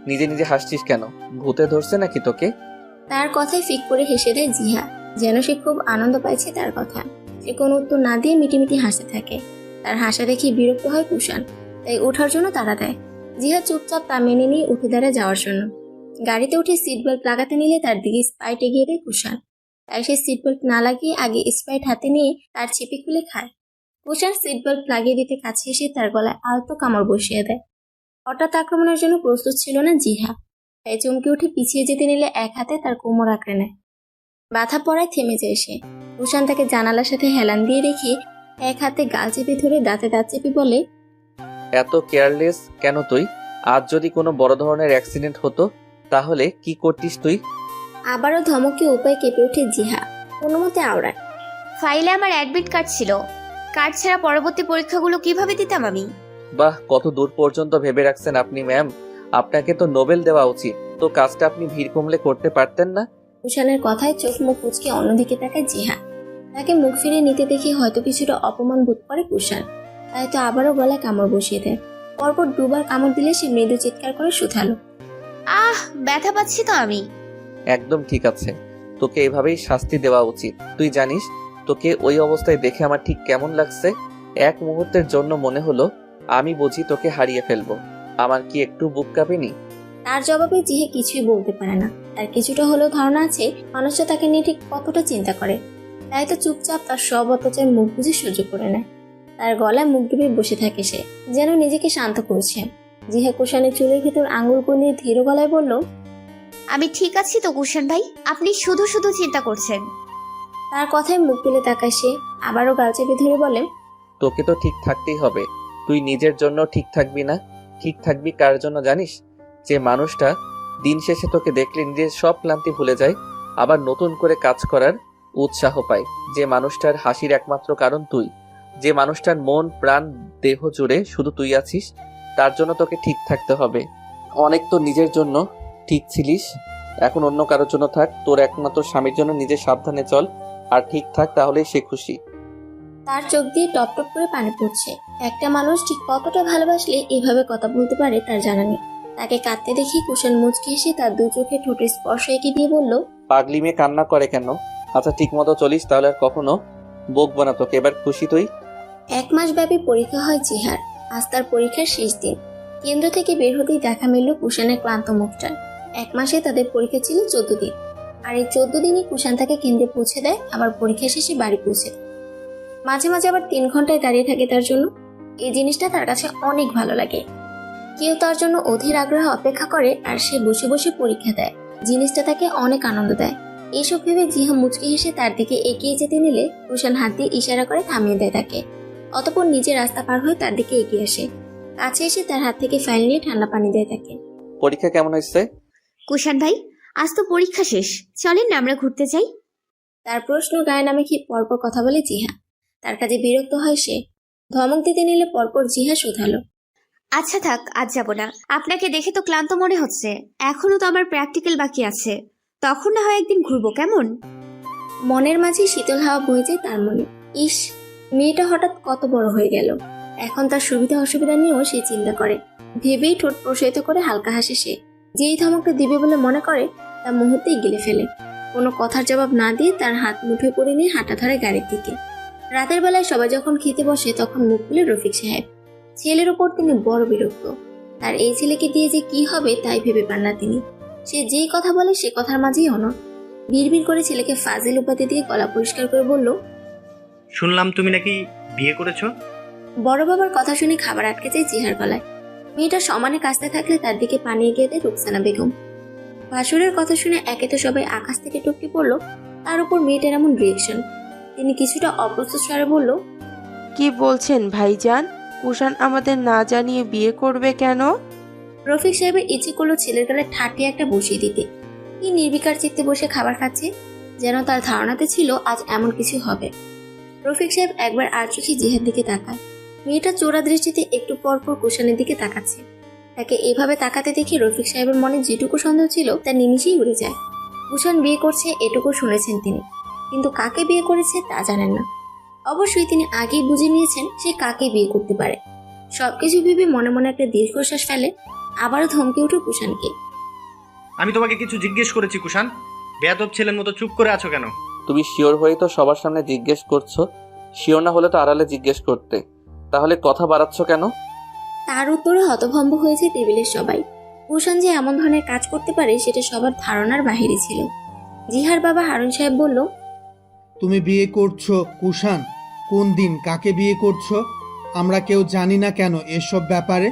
নিজে নিজে হাসছিস কেন? ভূতে ধরছে নাকি তোকে? তার কথায় ফিক করে হেসে দেয় জিহা, যেন সে খুব আনন্দ পাইছে তার কথা। সে কোনো উত্তর না দিয়ে মিটিমিটি হাসতে থাকে। তার হাসা দেখে বিরক্ত হয় কুষাণ, তাই ওঠার জন্য তাড়া দেয়। জিহা চুপচাপ তা মেনে নিয়ে উঠে দাঁড়ায় যাওয়ার জন্য। গাড়িতে উঠে সিট বেল্ট লাগাতে নিলে তার দিকে স্পাইট এগিয়ে দেয় কুষাণ। তাই সে সিট বেল্ট না লাগিয়ে আগে স্পাইট হাতে নিয়ে তার ছিপি খুলে খায়। কুষাণ সিট বেল্ট লাগিয়ে দিতে কাছে এসে তার গলায় আলতো কামড় বসিয়ে দেয়। হঠাৎ আক্রমণের জন্য প্রস্তুত ছিল না জিহা, তাই চমকে উঠে পিছিয়ে যেতে নিলে এক হাতে তার কোমর আঁকড়ে নেয়। বাধা পড়ায় থেমে যায় সে। কুষাণ তাকে জানালার সাথে হেলান দিয়ে রেখে এক হাতে গাল চেপে ধরে দাঁতে দাঁত চেপে বলে, এত কেয়ারলেস কেন তুই? আজ যদি কোনো বড় ধরনের অ্যাক্সিডেন্ট হতো তাহলে কি করতিস তুই? আবারও ধমকে উপায় কেঁপে ওঠে জিহা, কোনো মতে আওড়ায়। ফাইলে আমার অ্যাডমিট কার্ড ছিল। কার্ড ছাড়া পরবর্তী পরীক্ষাগুলো কিভাবে দিতাম আমি? বাহ, কত দূর পর্যন্ত ভেবে রাখছেন আপনি ম্যাম। আপনাকে তো নোবেল দেওয়া উচিত। তো কাজটা আপনি ভিড় কমলে করতে পারতেন না? কুষাণের কথায় চোখ মুখ কুঁচকে অন্যদিকে তাকায় জিহা। তাকে মুখ ফিরিয়ে নিতে দেখে হয়তো কিছুটা অপমান বোধ করে কুষাণ, তাই তো আবারও গলায় কামড় বসিয়ে দেয়। পরপর 2 বার কামড় দিলে সে মৃদু চিৎকার করে শুধালো, আহ, ব্যথা পাচ্ছি তো আমি। একদম ঠিক আছে, তোকে এভাবেই শাস্তি দেওয়া উচিত। তুই জানিস তোকে ওই অবস্থায় দেখে আমার ঠিক কেমন লাগছে? এক মুহূর্তের জন্য মনে হলো আমি বুঝি তোকে হারিয়ে ফেলবো। আমার কি একটু বুক কাঁপেনি? তার জবাবে জিহা কিছুই বলতে পারে না। তার কিছুটা হলেও ধারণা আছে মানুষটা তাকে নিয়ে ঠিক কতটা চিন্তা করে। তাই তো চুপচাপ তার সব অত্যাচার মুখ বুঝে সহ্য করে নেয়। তার গলায় মুখ ডুবে বসে থাকে সে, যেন নিজেকে শান্ত করছে। জিহা কুষাণের চুলের ভেতর আঙুল গলিয়ে ধীর গলায় বলল, আমি ঠিক আছি তো কুষাণ ভাই, আপনি শুধু শুধু চিন্তা করছেন। তার কথায় মুখ তুলে তাকায় সে, আবারও গাল চেপে ধরে বলে, তোকে তো ঠিক থাকতেই হবে। তুই নিজের জন্য ঠিক থাকবি না, ঠিক থাকবি কার জন্য জানিস? যে মানুষটা দিন শেষে তোকে দেখলে নিজের সব ক্লান্তি ভুলে যায়, আবার নতুন করে কাজ করার উৎসাহ পায়। যে মানুষটার হাসির একমাত্র কারণ তুই, যে মানুষটার মন প্রাণ দেহ জুড়ে শুধু তুই আছিস, তার জন্য তোকে ঠিক থাকতে হবে। অনেক তো নিজের জন্য ঠিক ছিলিস, এখন অন্য কারোর জন্য থাক। তোর একমাত্র স্বামীর জন্য নিজে সাবধানে চল আর ঠিক থাক, তাহলেই সে খুশি। তার চোখ দিয়ে টপ টপ করে পানি পড়ছে। একটা মানুষ ঠিক কতটা ভালোবাসলে এভাবে কথা বলতে পারে তার জানা নেই। তাকে কাঁদতে দেখি কুষাণ মুচকি হেসে তার দু চোখে ঠোঁটের স্পর্শ এঁকে দিয়ে বলল, পাগলি মেয়ে কান্না করে কেন? আচ্ছা ঠিক মতো চলিস, তাহলে আর কখনো বকবো না তোকে। এবার খুশি তুই? 1 মাস ব্যাপী পরীক্ষা হয় জিহার। আজ তার পরীক্ষার শেষ দিন। কেন্দ্র থেকে বের হতেই দেখা মিলল কুষাণের ক্লান্ত মুখটা। 1 মাসে তাদের পরীক্ষা ছিল 14 দিন। আর এই 14 দিনই কুষাণ তাকে কেন্দ্রে পৌঁছে দেয়, আবার পরীক্ষা শেষে বাড়ি পৌঁছে দেয়। মাঝে মাঝে আবার 3 ঘন্টায় দাঁড়িয়ে থাকে তার জন্য। এই জিনিসটা তার কাছে অনেক ভালো লাগে। কেউ তার জন্য অধীর আগ্রহে অপেক্ষা করে আর সে বসে বসে পরীক্ষা দেয়। জিনিসটা তাকে অনেক আনন্দ দেয়। এইসব ভেবে জিহা মুচকি হেসে তার দিকে এগিয়ে যেতে নিলে কুষাণ হাত দিয়ে ইশারা করে থামিয়ে দেয় তাকে। অতঃপর নিজে রাস্তা পার হয়ে তার দিকে এগিয়ে আসে। কাছে এসে তার হাত থেকে ফাইল নিয়ে ঠান্ডা পানি দেয় তাকে। পরীক্ষা কেমন হয়েছে? কুষাণ ভাই, আজ তো পরীক্ষা শেষ, চলেন না আমরা ঘুরতে যাই। তার প্রশ্ন গায়ে নামে কি পরপর কথা বলে জিহা। তার কাজে বিরক্ত হয় সে। ধমক দিতে নিলে পরপর জিহা শুধালো, আচ্ছা থাক, আজ যাব না। আপনাকে দেখে তো ক্লান্ত মনে হচ্ছে, এখনো তো আমার প্র্যাকটিক্যাল বাকি আছে, তখন না হয় একদিন ঘুরবো, কেমন? মনের মাঝে শীতল হাওয়া বয়ে যায় তার মনে। ইস, মেয়েটা হঠাৎ কত বড় হয়ে গেল। এখন তার সুবিধা অসুবিধা নিয়েও সে চিন্তা করে। ভেবেই ঠোঁট প্রসারিত করে হালকা হাসে সে। যেই ধমকটা দিবে বলে মনে করে তা মুহূর্তেই গিলে ফেলে। কোনো কথার জবাব না দিয়ে তার হাত মুঠোয় করে নিয়ে হাঁটা ধরে গাড়ির দিকে। রাতের বেলায় সবাই যখন খেতে বসে তখন মুখ খুলে রফিক সাহেব। ছেলের ওপর তিনি বড় বিরক্ত। তার এই ছেলেকে দিয়ে যে কি হবে তাই ভেবে পান না তিনি। সে যেই কথা বলে সে কথার মাঝেই অনড়। বিড়বিড় করে ছেলেকে ফাজিল উপাধি দিয়ে গলা পরিষ্কার করে বলল, শুনলাম তুমি নাকি বিয়ে করেছো? বড় বাবার কথা শুনে খাবার আটকে যায় জিহার গলায়। মেয়েটা সমানে কাছতে থাকলে তার দিকে পানি এগিয়ে দেয় রুকসানা বেগম। ভাসুরের কথা শুনে একে তো সবাই আকাশ থেকে টপকে পড়ল, তার উপর মেয়েটার এমন রিয়েকশন। তিনি কিছুটা অপ্রস্তুত স্বরে বলল, কি বলছেন ভাইজান? কুষাণ আমাদের না জানিয়ে বিয়ে করবে কেন? রফিক সাহেবের ইচ্ছে করলো ছেলের গলায় ঠাটিয়ে একটা বসিয়ে দিতে। কি নির্বিকার চিত্তে বসে খাবার খাচ্ছে, যেন তার ধারণাতে ছিল আজ এমন কিছু হবে। রফিক সাহেব একবার আর চোখে জিহার দিকে তাকায়। মেয়েটা চোরা দৃষ্টিতে একটু পর পর কুষাণের দিকে তাকাচ্ছে। তাকে এভাবে তাকাতে দেখে রফিক সাহেবের মনে যেটুকু সন্দেহ ছিল তা নিমিষেই উড়ে যায়। কুষাণ বিয়ে করছে এটুকু শুনেছেন তিনি, কিন্তু কাকে বিয়ে করেছে তা জানেন না। অবশ্যই তিনি আগেই বুঝে নিয়েছেন সে কাকে বিয়ে করতে পারে। সবকিছু ভেবে মনে মনে একটা দীর্ঘশ্বাস ফেলে, আবারও ধমকে উঠে কুষাণকে। আমি তোমাকে কিছু জিজ্ঞেস করেছি কুষাণ, বেয়াদব ছেলের মতো চুপ করে আছো কেন? তুমি শিওর হয়ে তো সবার সামনে জিজ্ঞেস করছো, শিওর না হলে তো আড়ালে জিজ্ঞেস করতে, তাহলে কথা বাড়াচ্ছ কেন? তার উত্তরে হতভম্ব হয়েছে টেবিলের সবাই। কুষাণ যে এমন ধরনের কাজ করতে পারে সেটা সবার ধারণার বাহিরে ছিল। জিহার বাবা হারুন সাহেব বলল, তুমি বিয়ে করছো কুষাণ? কোন দিন কাকে বিয়ে করছো? আমরা কেউ জানি না কেন এসব ব্যাপারে?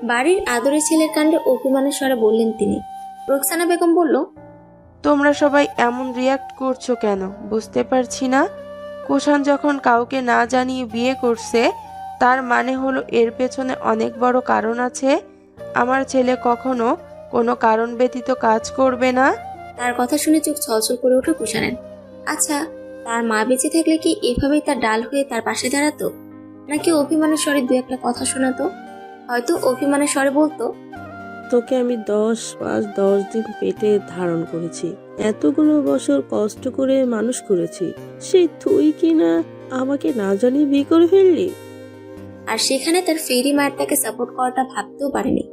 বাড়ির আদরের ছেলের কাণ্ডে অভিমানের স্বরে বললেন তিনি। রোকসানা বেগম বলল, তোমরা সবাই এমন রিয়াক্ট করছো কেন বুঝতে পারছি না। কুষাণ যখন কাউকে না জানিয়ে বিয়ে করছে, তার মানে হলো এর পেছনে অনেক বড় কারণ আছে। আমার ছেলে কখনো কোনো কারণ ব্যতীত কাজ করবে না। তার কথা শুনে চোখ ছলছল করে উঠে কুষাণের। আচ্ছা, তার মা বেঁচে থাকলে কি এভাবেই তার ডাল হয়ে তার পাশে দাঁড়াতো, নাকি অভিমানের স্বরে দু একটা কথা শোনাতো? হয়তো অভিমানের স্বরে বলতো, তোকে আমি 10 মাস 10 দিন পেটে ধারণ করেছি, এতগুলো বছর কষ্ট করে মানুষ করেছি, সেই তুই কিনা আমাকে না জানিয়ে বিয়ে করে ফেললি। আর সেখানে তার ফেরি মায়ের তাকে সাপোর্ট করাটা ভাবতেও পারেনি।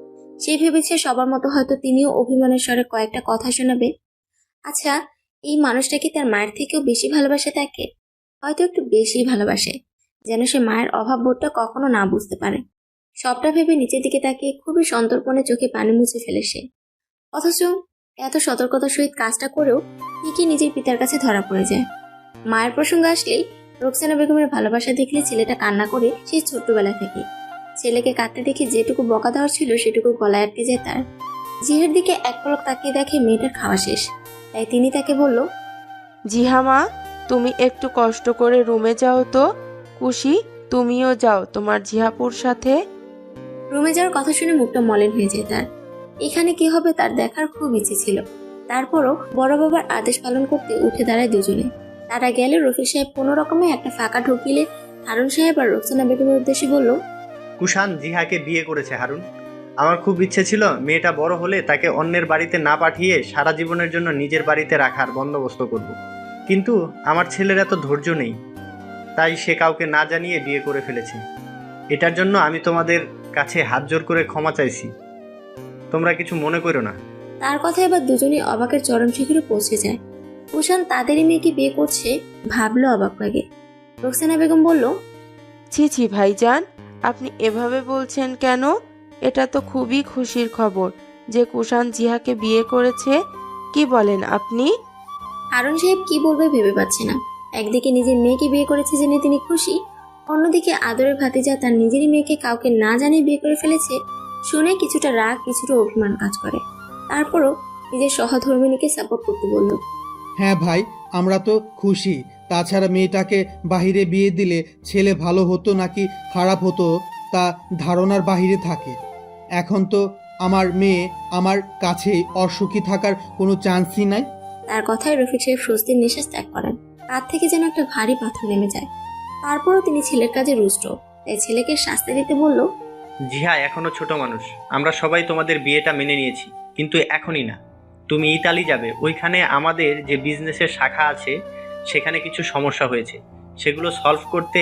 সে ভেবেছে সবার মতো হয়তো তিনিও অভিমানের স্বরে কয়েকটা কথা শোনাবে। আচ্ছা, এই মানুষটা কি তার মায়ের থেকেও বেশি ভালোবাসে তাকে? হয়তো একটু বেশি ভালোবাসে, যেন সে মায়ের অভাব বোধটা কখনো না বুঝতে পারে। সবটা ভেবে নিচের দিকে তাকিয়ে খুবই সন্তর্পণে চোখে পানি মুছে ফেলে সে। অথচ এত সতর্কতার সহিত কাজটা করেও ঠিকই নিজের পিতার কাছে ধরা পড়ে যায়। মায়ের প্রসঙ্গ আসলেই রোকসানা বেগমের ভালোবাসা দেখলে ছেলেটা কান্না করে সেই ছোট্টবেলা থেকে। ছেলেকে কাঁদতে দেখে যেটুকু বকা দেওয়ার ছিল সেটুকু গলায় আটকে যায় তার। জিহার দিকে এক পলক তাকিয়ে দেখে মেয়েটার খাওয়া শেষ, তাই তিনি তাকে বলল, জিহা মা, তুমি একটু কষ্ট করে রুমে যাও তো। খুশি, তুমিও যাও তোমার জিহাপুর সাথে। রুমে যাওয়ার কথা শুনে মুখটা মলিন হয়ে যায় তার। এখানে কি হবে তার দেখার খুব ইচ্ছে ছিল। তারপরও বড় বাবার আদেশ পালন করতে উঠে দাঁড়ায় দুজনে। তারা গেলে রফিক সাহেব কোনো রকমে একটা ফাঁকা ঢুকিলে হারুন সাহেব আর রোকসানা বেগমের উদ্দেশ্যে বলল, কুষাণ জিহাকে বিয়ে করেছে হারুন। আমার খুব ইচ্ছে ছিল মেয়েটা বড় হলে তাকে অন্যের বাড়িতে না পাঠিয়ে সারা জীবনের জন্য নিজের বাড়িতে রাখার বন্দোবস্ত করব। কিন্তু আমার ছেলের এত ধৈর্য নেই, তাই সে কাউকে না জানিয়ে বিয়ে করে ফেলেছে। এটার জন্য আমি তোমাদের কাছে হাত জোর করে ক্ষমা চাইছি, তোমরা কিছু মনে করো না। তার কথা এবার দুজনেই অবাকের চরম শিখরে পৌঁছে যায়। কুষাণ তাদেরই মেয়েকে বিয়ে করছে ভাবলো অবাক লাগে। রোকসানা বেগম বলল, ছি ছি ভাইজান, আপনি এভাবে বলছেন কেন? এটা তো খুবই খুশির খবর যে কুষাণ জিহাকে বিয়ে করেছে। কি বলেন আপনি? হারুন সাহেব কি বলবে ভেবে পাচ্ছে না। একদিকে নিজের মেয়েকে বিয়ে করেছে জেনে তিনি খুশি, অন্যদিকে আদরের ভাতিজা তার নিজেরই মেয়েকে কাউকে না জানিয়ে বিয়ে করে ফেলেছে শুনে কিছুটা রাগ কিছুটা অভিমান কাজ করে। তারপরও নিজের সহধর্মিণীকে সাপোর্ট করতে বলল, হ্যাঁ ভাই, আমরা তো খুশি। তাছাড়া মেয়েটাকে বাহিরে বিয়ে দিলে ছেলে ভালো হতো নাকি খারাপ হতো তা ধারণার বাহিরে থাকে। এখন তো আমার মেয়ে আমার কাছেই, অসুখী থাকার কোনো চান্সই নাই। তার কথায় রফিক সাহেব স্বস্তির নিঃশ্বাস ত্যাগ করেন। কাঁধ থেকে যেন একটা ভারী পাথর নেমে যায়। তারপরও তিনি ছেলের কাজে রুষ্ট, তাই ছেলেকে শাস্তি দিতে বলল, জিহা এখনো ছোট মানুষ, আমরা সবাই তোমাদের বিয়েটা মেনে নিয়েছি, কিন্তু এখনই না। তুমি ইতালি যাবে, ওইখানে আমাদের যে বিজনেসের শাখা আছে সেখানে কিছু সমস্যা হয়েছে, সেগুলো সলভ করতে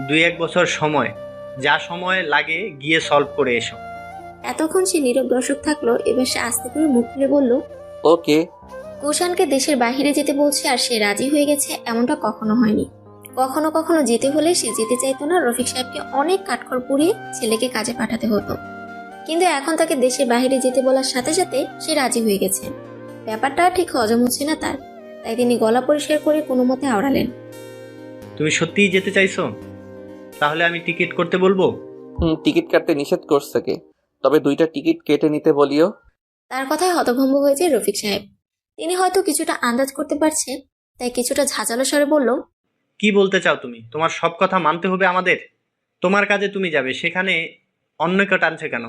2-1 বছর সময়, যা সময় লাগে গিয়ে সলভ করে এসো। এতক্ষণ সে নীরব দর্শক থাকলো, এবার সে আস্তে করে মুখ খুলে বলল, ওকে। কুষাণকে দেশের বাইরে যেতে বলছে আর সে রাজি হয়ে গেছে এমনটা কখনো হয়নি। কখনো কখনো যেতে হলে সে যেতে চাইতো না, রফিক সাহেবকে অনেক কাঠখড় পুড়িয়ে ছেলেকে কাজে পাঠাতে হতো। কিন্তু এখন তাকে দেশের বাইরে যেতে বলার সাথে সাথে সে রাজি হয়ে গেছে। ব্যাপারটা ঠিক হজম হচ্ছে না তার, তাই তিনি গলা পরিষ্কার করে কোনো মতে আওড়ালেন, তুমি সত্যিই যেতে চাইছো? তাহলে আমি টিকিট করতে বলবো? টিকিট কাটতে নিষেধ করছে কে? তবে 2টা টিকিট কেটে নিতে বলিও। তার কথায় হতভম্ব হয়েছে রফিক সাহেব। তিনি হয়তো কিছুটা আন্দাজ করতে পারছে, তাই কিছুটা ঝাঁঝালো স্বরে বলল, কি বলতে চাও তুমি? তোমার সব কথা মানতে হবে আমাদের? তোমার কাজে তুমি যাবে, সেখানে অন্য কেউ টানছে কেন?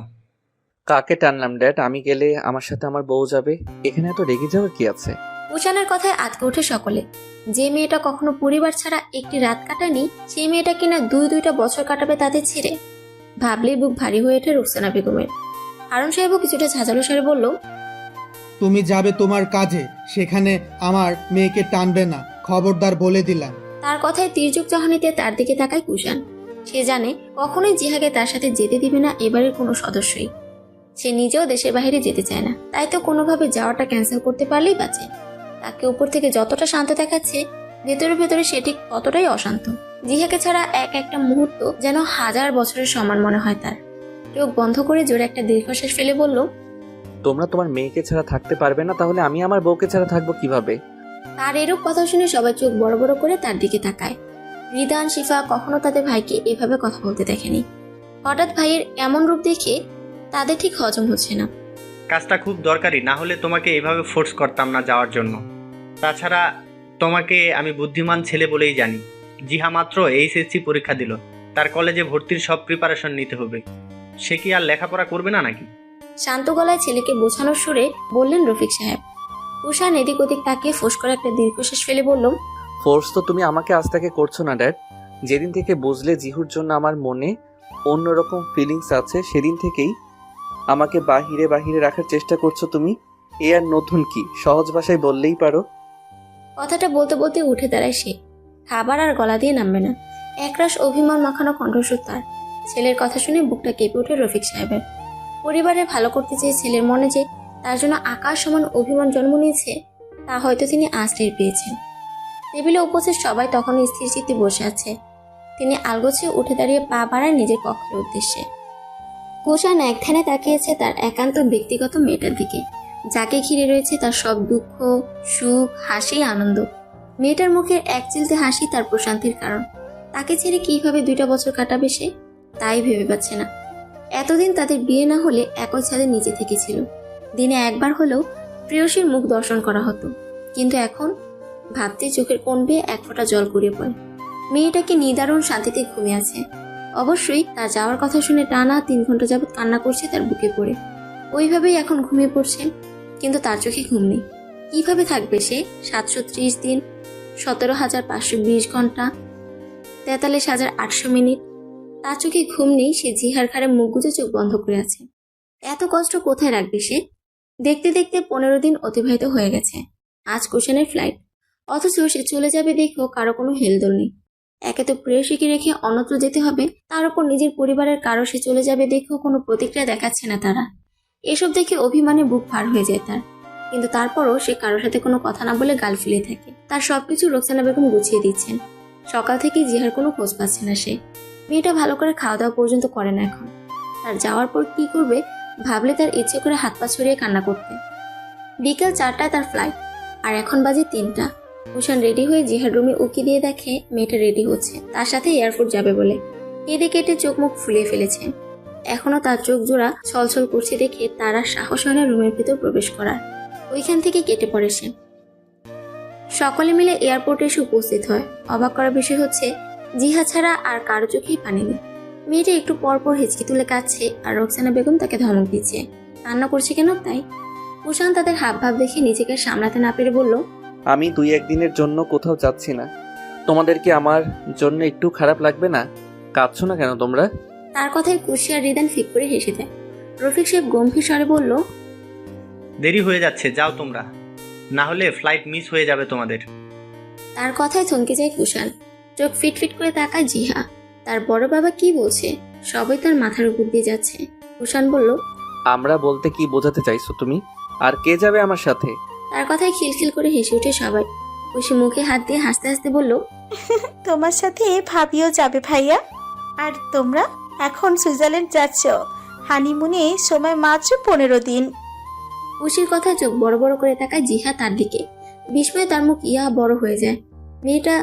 কাকে টানলাম ড্যাড? আমি গেলে আমার সাথে আমার বউ যাবে, এখানে এত রেগে যাওয়ার কি আছে? কুষাণের কথায় আতকে ওঠে সকলে। যে মেয়েটা কখনো পরিবার ছাড়া একটি রাত কাটায়নি, সেই মেয়েটা কিনা 2-2টা বছর কাটাবে তাদের ছেড়ে। ভাবলেই বুক ভারী হয়ে ওঠে রোকসানা বেগমের। হারুন সাহেবও কিছুটা ঝাঁঝালো স্বরে বলল, তুমি যাবে তোমার কাজে, সেখানে আমার মেয়েকে টানবে না, খবরদার বলে দিলাম। তার কথায় তীর্যক চাহনিতে তার দিকে তাকায় কুষাণ। সে জানে কখনোই জিহাকে তার সাথে যেতে দিবে না এবারের কোনো সদস্যই। সে নিজেও দেশের বাইরে যেতে চায় না, তাই তো কোনোভাবে যাওয়াটা ক্যান্সেল করতে পারলেই বাঁচে। তাকে উপর থেকে যতটা শান্ত দেখাচ্ছে, ভেতরে ভেতরে সে ঠিক ততটাই অশান্ত। জিহাকে ছাড়া একটা মুহূর্ত যেন 1000 বছরের সমান মনে হয় তার। চোখ বন্ধ করে জোরে একটা দীর্ঘশ্বাস ফেলে বলল, তোমরা তোমার মেয়েকে ছাড়া থাকতে পারবে না, তাহলে আমি আমার বউকে ছাড়া থাকবো কিভাবে? তার এরূপ কথা শুনে সবাই চোখ বড় বড় করে তার দিকে তাকায়। রিদান, শিফা কখনো তাদের ভাইকে এভাবে কথা বলতে দেখেনি। হঠাৎ ভাইয়ের এমন রূপ দেখে তাদের ঠিক হজম হচ্ছে না। কাজটা খুব দরকারি, না হলে তোমাকে এভাবে ফোর্স করতাম না যাওয়ার জন্য। তাছাড়া তোমাকে আমি বুদ্ধিমান ছেলে বলেই জানি। জিহা মাত্র এইচএসসি পরীক্ষা দিল, তার কলেজে ভর্তির সব প্রিপারেশন নিতে হবে। সে কি আর লেখাপড়া করবে না নাকি? শান্ত গলায় ছেলেকে বোঝানোর সুরে বললেন রফিক সাহেব। কুষাণ এদিক ওদিক তাকিয়ে ফোঁস করে একটা দীর্ঘশ্বাস ফেলে বলল, ফোর্স তো তুমি আমাকে আজ থেকে করছো না ড্যাড। যেদিন থেকে বুঝলে জিহুর জন্য আমার মনে অন্যরকম ফিলিংস আছে, সেদিন থেকেই আমাকে বাহিরে বাহিরে রাখার চেষ্টা করছো তুমি। এ আর নতুন কি? সহজ ভাষায় বললেই পারো। কথাটা বলতে বলতে উঠে দাঁড়ায় সে। খাবার আর গলা দিয়ে নামবে না। একরাশ অভিমান মাখানো কণ্ঠস্বর তার। ছেলের কথা শুনে বুকটা কেঁপে ওঠে রফিক সাহেবের। পরিবারে ভালো করতে চেয়ে ছেলের মনে যে তার জন্য আকাশ সমান অভিমান জন্ম নিয়েছে, তা হয়তো তিনি আজ টের পেয়েছেন। টেবিলে উপস্থিত সবাই তখন স্থির চিত্তে বসে আছে। তিনি আলগোছে উঠে দাঁড়িয়ে পা বাড়ায় নিজের কক্ষের উদ্দেশ্যে। কুষাণ এক ধ্যানে তাকিয়েছে তার একান্ত ব্যক্তিগত মেয়েটার দিকে, যাকে ঘিরে রয়েছে তার সব দুঃখ, সুখ, হাসি, আনন্দ। মেয়েটার মুখের এক চিলতে হাসি তার প্রশান্তির কারণ। তাকে ছেড়ে কিভাবে 2টা বছর কাটাবে সে, তাই ভেবে পাচ্ছে না। এতদিন তাদের বিয়ে না হলে একই ছাদের নিচে থেকেছিল, দিনে একবার হলেও প্রেয়সীর মুখ দর্শন করা হতো। কিন্তু এখন ভাবতে চোখের কোণ বেয়ে এক ফোঁটা জল গড়িয়ে পড়ে। মেয়েটাকে নিদারুণ শান্তিতে ঘুমিয়ে আছে। অবশ্যই তার যাওয়ার কথা শুনে টানা 3 ঘন্টা যাবৎ কান্না করছে তার বুকে পড়ে। ওইভাবেই এখন ঘুমিয়ে পড়ছে, কিন্তু তার চোখে ঘুম নেই। কিভাবে থাকবে সে 730 দিন, 17,520 ঘন্টা, 43,800 মিনিট? তার চোখে ঘুম নেই, সে জিহার ঘাড়ে মুখ গুজে চোখ বন্ধ করে আছে। এত কষ্ট কোথায় রাখবে সে? দেখতে দেখতে 15 দিন অতিবাহিত হয়ে গেছে। আজ কুশনের ফ্লাইট, অথচ সে চলে যাবে দেখেও কারো কোনো হেলদোল নেই। একে তো প্রেয়সীকে রেখে অন্যত্র যেতে হবে, তার উপর নিজের পরিবারের কারো সে চলে যাবে দেখেও কোনো প্রতিক্রিয়া দেখাচ্ছে না তারা। এসব দেখে অভিমানে বুক ভার হয়ে যায় তার, কিন্তু তারপরও সে কারোর সাথে কোনো কথা না বলে গাল ফুলিয়ে থাকে। তার সবকিছু রোকসানা বেগম গুছিয়ে দিচ্ছেন। সকাল থেকে জিহার কোনো খোঁজ পাচ্ছে না সে। মেয়েটা ভালো করে খাওয়া দাওয়া পর্যন্ত করে না এখন। তার যাওয়ার পর কি করবে ভাবলে তার ইচ্ছে করে হাত পা ছড়িয়ে কান্না করতে। বিকেল 4টায় তার ফ্লাইট, আর এখন বাজে 3টা। কুশান রেডি হয়ে জিহার রুমে উকি দিয়ে দেখে মেয়েটা রেডি হচ্ছে, তার সাথে এয়ারপোর্ট যাবে বলে। কেঁদে কেটে চোখ মুখ ফুলিয়ে ফেলেছে। এখনো তার চোখ জোড়া ছলছল করছে দেখে তার আর সাহস হয় না রুমের ভিতর প্রবেশ করার। ওইখান থেকে কেটে পড়ে সে। সকলে মিলে এয়ারপোর্টে এসে উপস্থিত হয়। অবাক করার বিষয় হচ্ছে জিহা ছাড়া আর কারো চোখেই পানি নেই। মেয়েটা একটু পর পর হেঁচকি তুলে কাঁদছে, আর রোকসানা বেগম তাকে ধমক দিচ্ছে। কান্না করছে কেন তাই? কুশান তাদের হাবভাব দেখে নিজেকে সামলাতে না পেরে বলল, আমি 2-1 দিনের জন্য কোথাও যাচ্ছি না। তোমাদের কি আমার জন্য একটু খারাপ লাগবে না? কাঁদছো না কেন তোমরা? তার কথায় কুশি আর রিদান ফিক করে হেসে দেয়। রফিক সাহেব গম্ভীর স্বরে বলল, দেরি হয়ে যাচ্ছে, যাও তোমরা, না হলে ফ্লাইট মিস হয়ে যাবে তোমাদের। তার কথায় থমকে যায় কুশান। চোখ ফিটফিট করে তাকায় জিহা। তার বড় বাবা কি বলছে সবই তার মাথার উপর দিয়ে যাচ্ছে। কুশান বলল, আমরা বলতে কি বোঝাতে চাইছো তুমি? আর কে যাবে আমার সাথে? তার কথায় খিলখিল করে হেসে ওঠে সবাই। খুশি মুখে হাত দিয়ে হাসতে হাসতে বলল, তোমার সাথে ভাবিও যাবে ভাইয়া। আর তোমরা এখন সুইজারল্যান্ড যাচ্ছ, হানিমুনে সময় মাত্র 15 দিন। খুশির কথায় চোখ বড় বড় করে তাকায় জিহা তার দিকে। বিস্ময়ে তার মুখ ইয়া বড় হয়ে যায়। মেয়েটা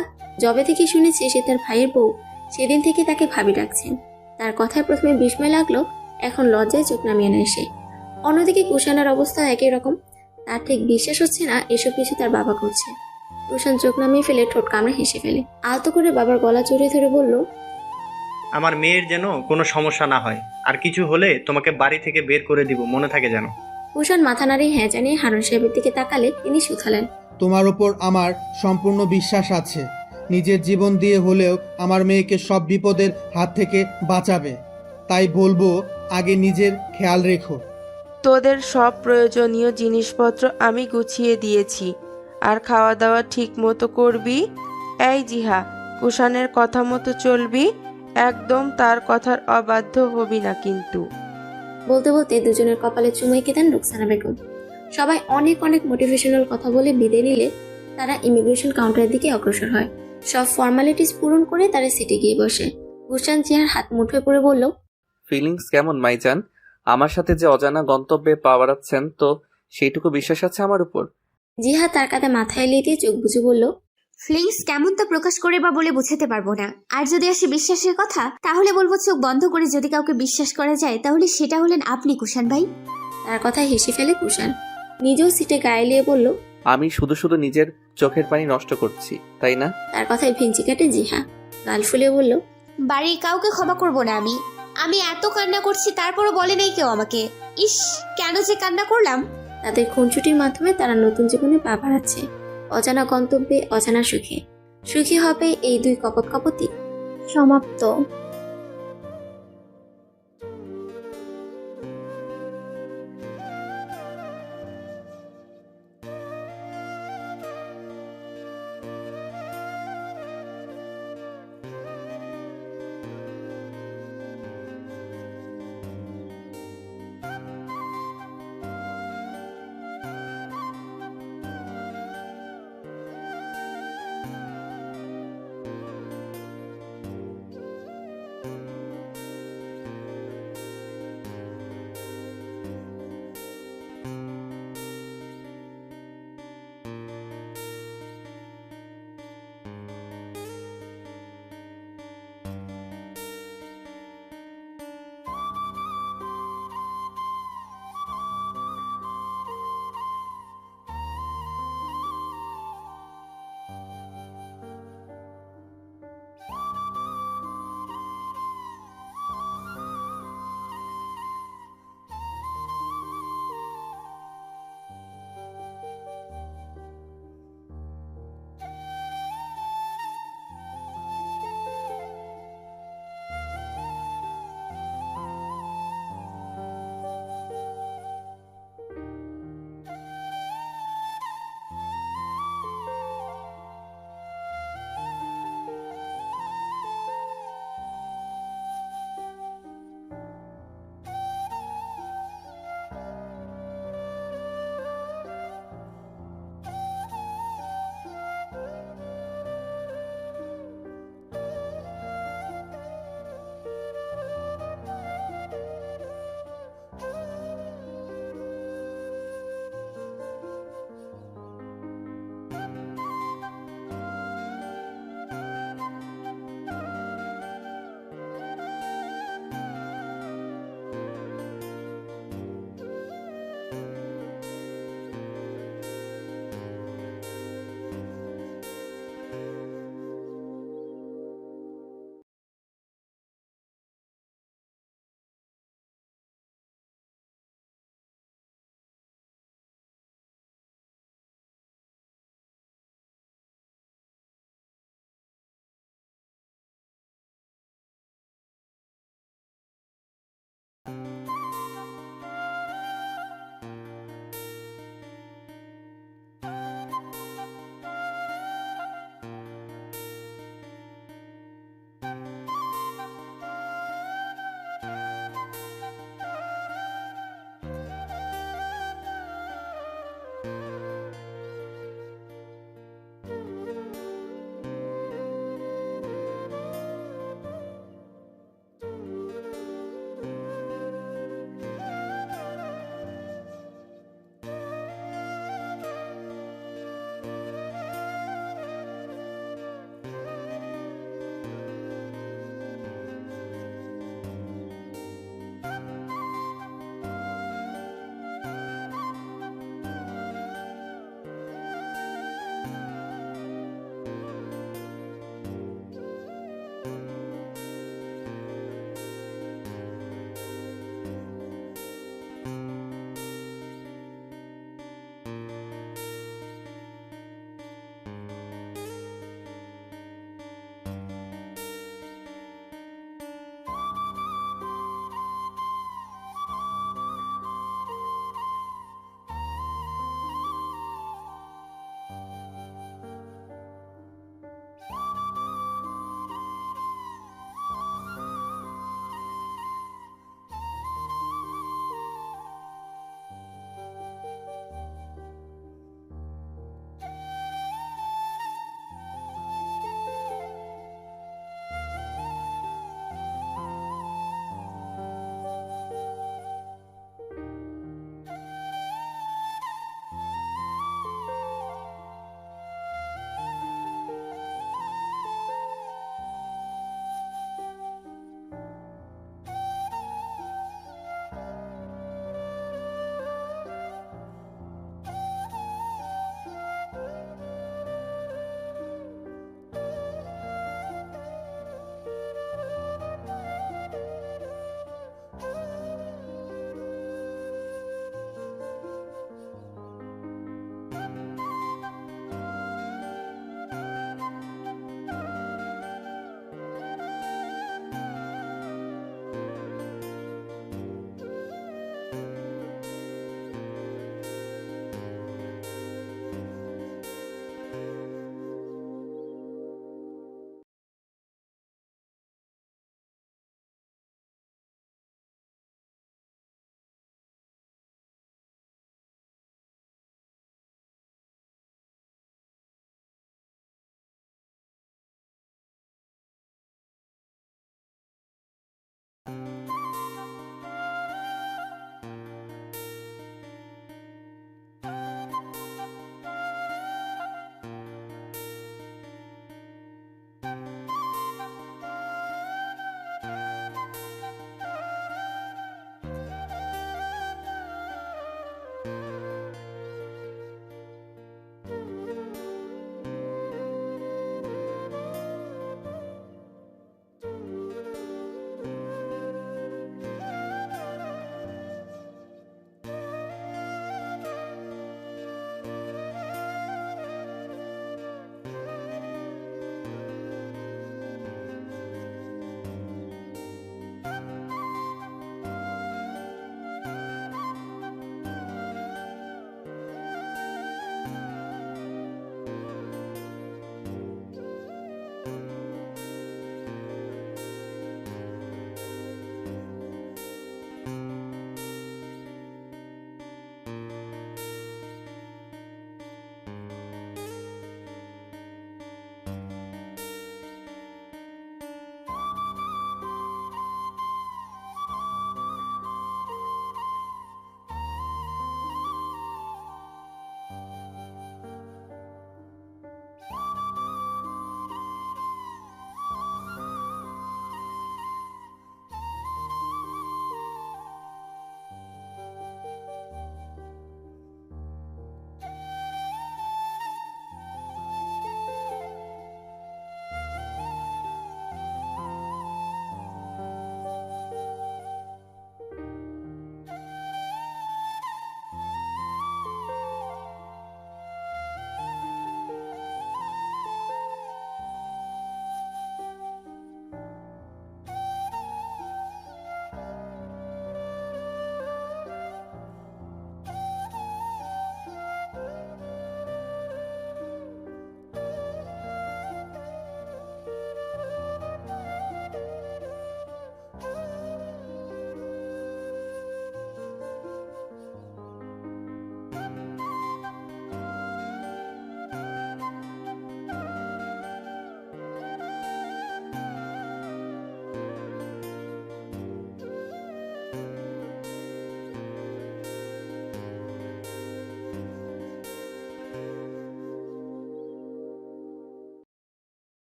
যবে থেকে শুনেছে সে তার ভাইয়ের বউ, সেদিন থেকে তাকে ভাবি ডাকছেন। তার কথায় প্রথমে বিস্ময় লাগলো, এখন লজ্জায় চোখ নামিয়ে নেয় সে। অন্যদিকে কুশানের অবস্থা একই রকম। তার ঠিক বিশ্বাস হচ্ছে না এসব কিছু তার বাবা করছে। কুশান চোখ নামিয়ে ফেলে ঠোঁট কামড়ে হেসে ফেলে। আলতো করে বাবার গলা জড়িয়ে ধরে বলল, আমার মেয়ের যেন কোনো সমস্যা না হয়, আর কিছু হলে তোমাকে বাড়ি থেকে বের করে দিব, মনে থাকে যেন। কুশান মাথা নাড়িয়ে হ্যাঁ জানিয়ে হারুন সাহেবের দিকে তাকালে তিনি শুধালেন, তোমার ওপর আমার সম্পূর্ণ বিশ্বাস আছে। নিজের জীবন দিয়ে হলেও আমার মেয়েকে সব বিপদের হাত থেকে বাঁচাবে। তাই বলবো, আগে নিজের খেয়াল রেখো। তোদের সব প্রয়োজনীয় জিনিসপত্র আমি গুছিয়ে দিয়েছি, আর খাওয়া দাওয়া ঠিক মতো করবি। এই জিহা, কুষাণের কথা মতো চলবি, একদম তার কথার অবাধ্য হবি না কিন্তু। বলতে বলতে দুজনের কপালে চুমু এঁকে দেন রুকসানা বেগম। সবাই অনেক অনেক মোটিভেশনাল কথা বলে বিদায় নিলে তারা ইমিগ্রেশন কাউন্টারের দিকে অগ্রসর হয়। সব ফর্মালিটিস পূরণ করে তারা সিটে গিয়ে বসে। কুষাণ জিহার হাত মুঠোয় পড়ে বলল, ফিলিংস কেমন মাইজান? আমার সাথে যে অজানা গন্তব্যে পা বাড়াচ্ছেন, তো সেইটুকু বিশ্বাস আছে আমার উপর? জিহা তার কাঁধে মাথায় এলিয়ে দিয়ে চোখ বুজে বলল, ফিলিংস কেমন তা প্রকাশ করে বা বলে বোঝাতে পারবো না। আর যদি আসে বিশ্বাসের কথা, তাহলে বলবো চোখ বন্ধ করে যদি কাউকে বিশ্বাস করা যায় তাহলে সেটা হলেন আপনি কুষাণ ভাই। তার কথায় হেসে ফেলে কুষাণ। নিজেও সিটে গায়ে এলিয়ে বলল, আমি শুধু শুধু নিজের চোখের পানি নষ্ট করছি, তাই না? তার কথায় ভেঞ্চি কাটে জিহা। গাল ফুলে বলল, বাড়ির কাউকে ক্ষমা করবো না আমি। আমি এত কান্না করছি তারপরও বলে নেই কেউ আমাকে। ইস, কেন যে কান্না করলাম। তাদের খুনছুটির মাধ্যমে তারা নতুন জীবনে পা বাড়াচ্ছে, অজানা গন্তব্যে অজানা সুখে। সুখী হবে এই দুই কপট কপতি। সমাপ্ত।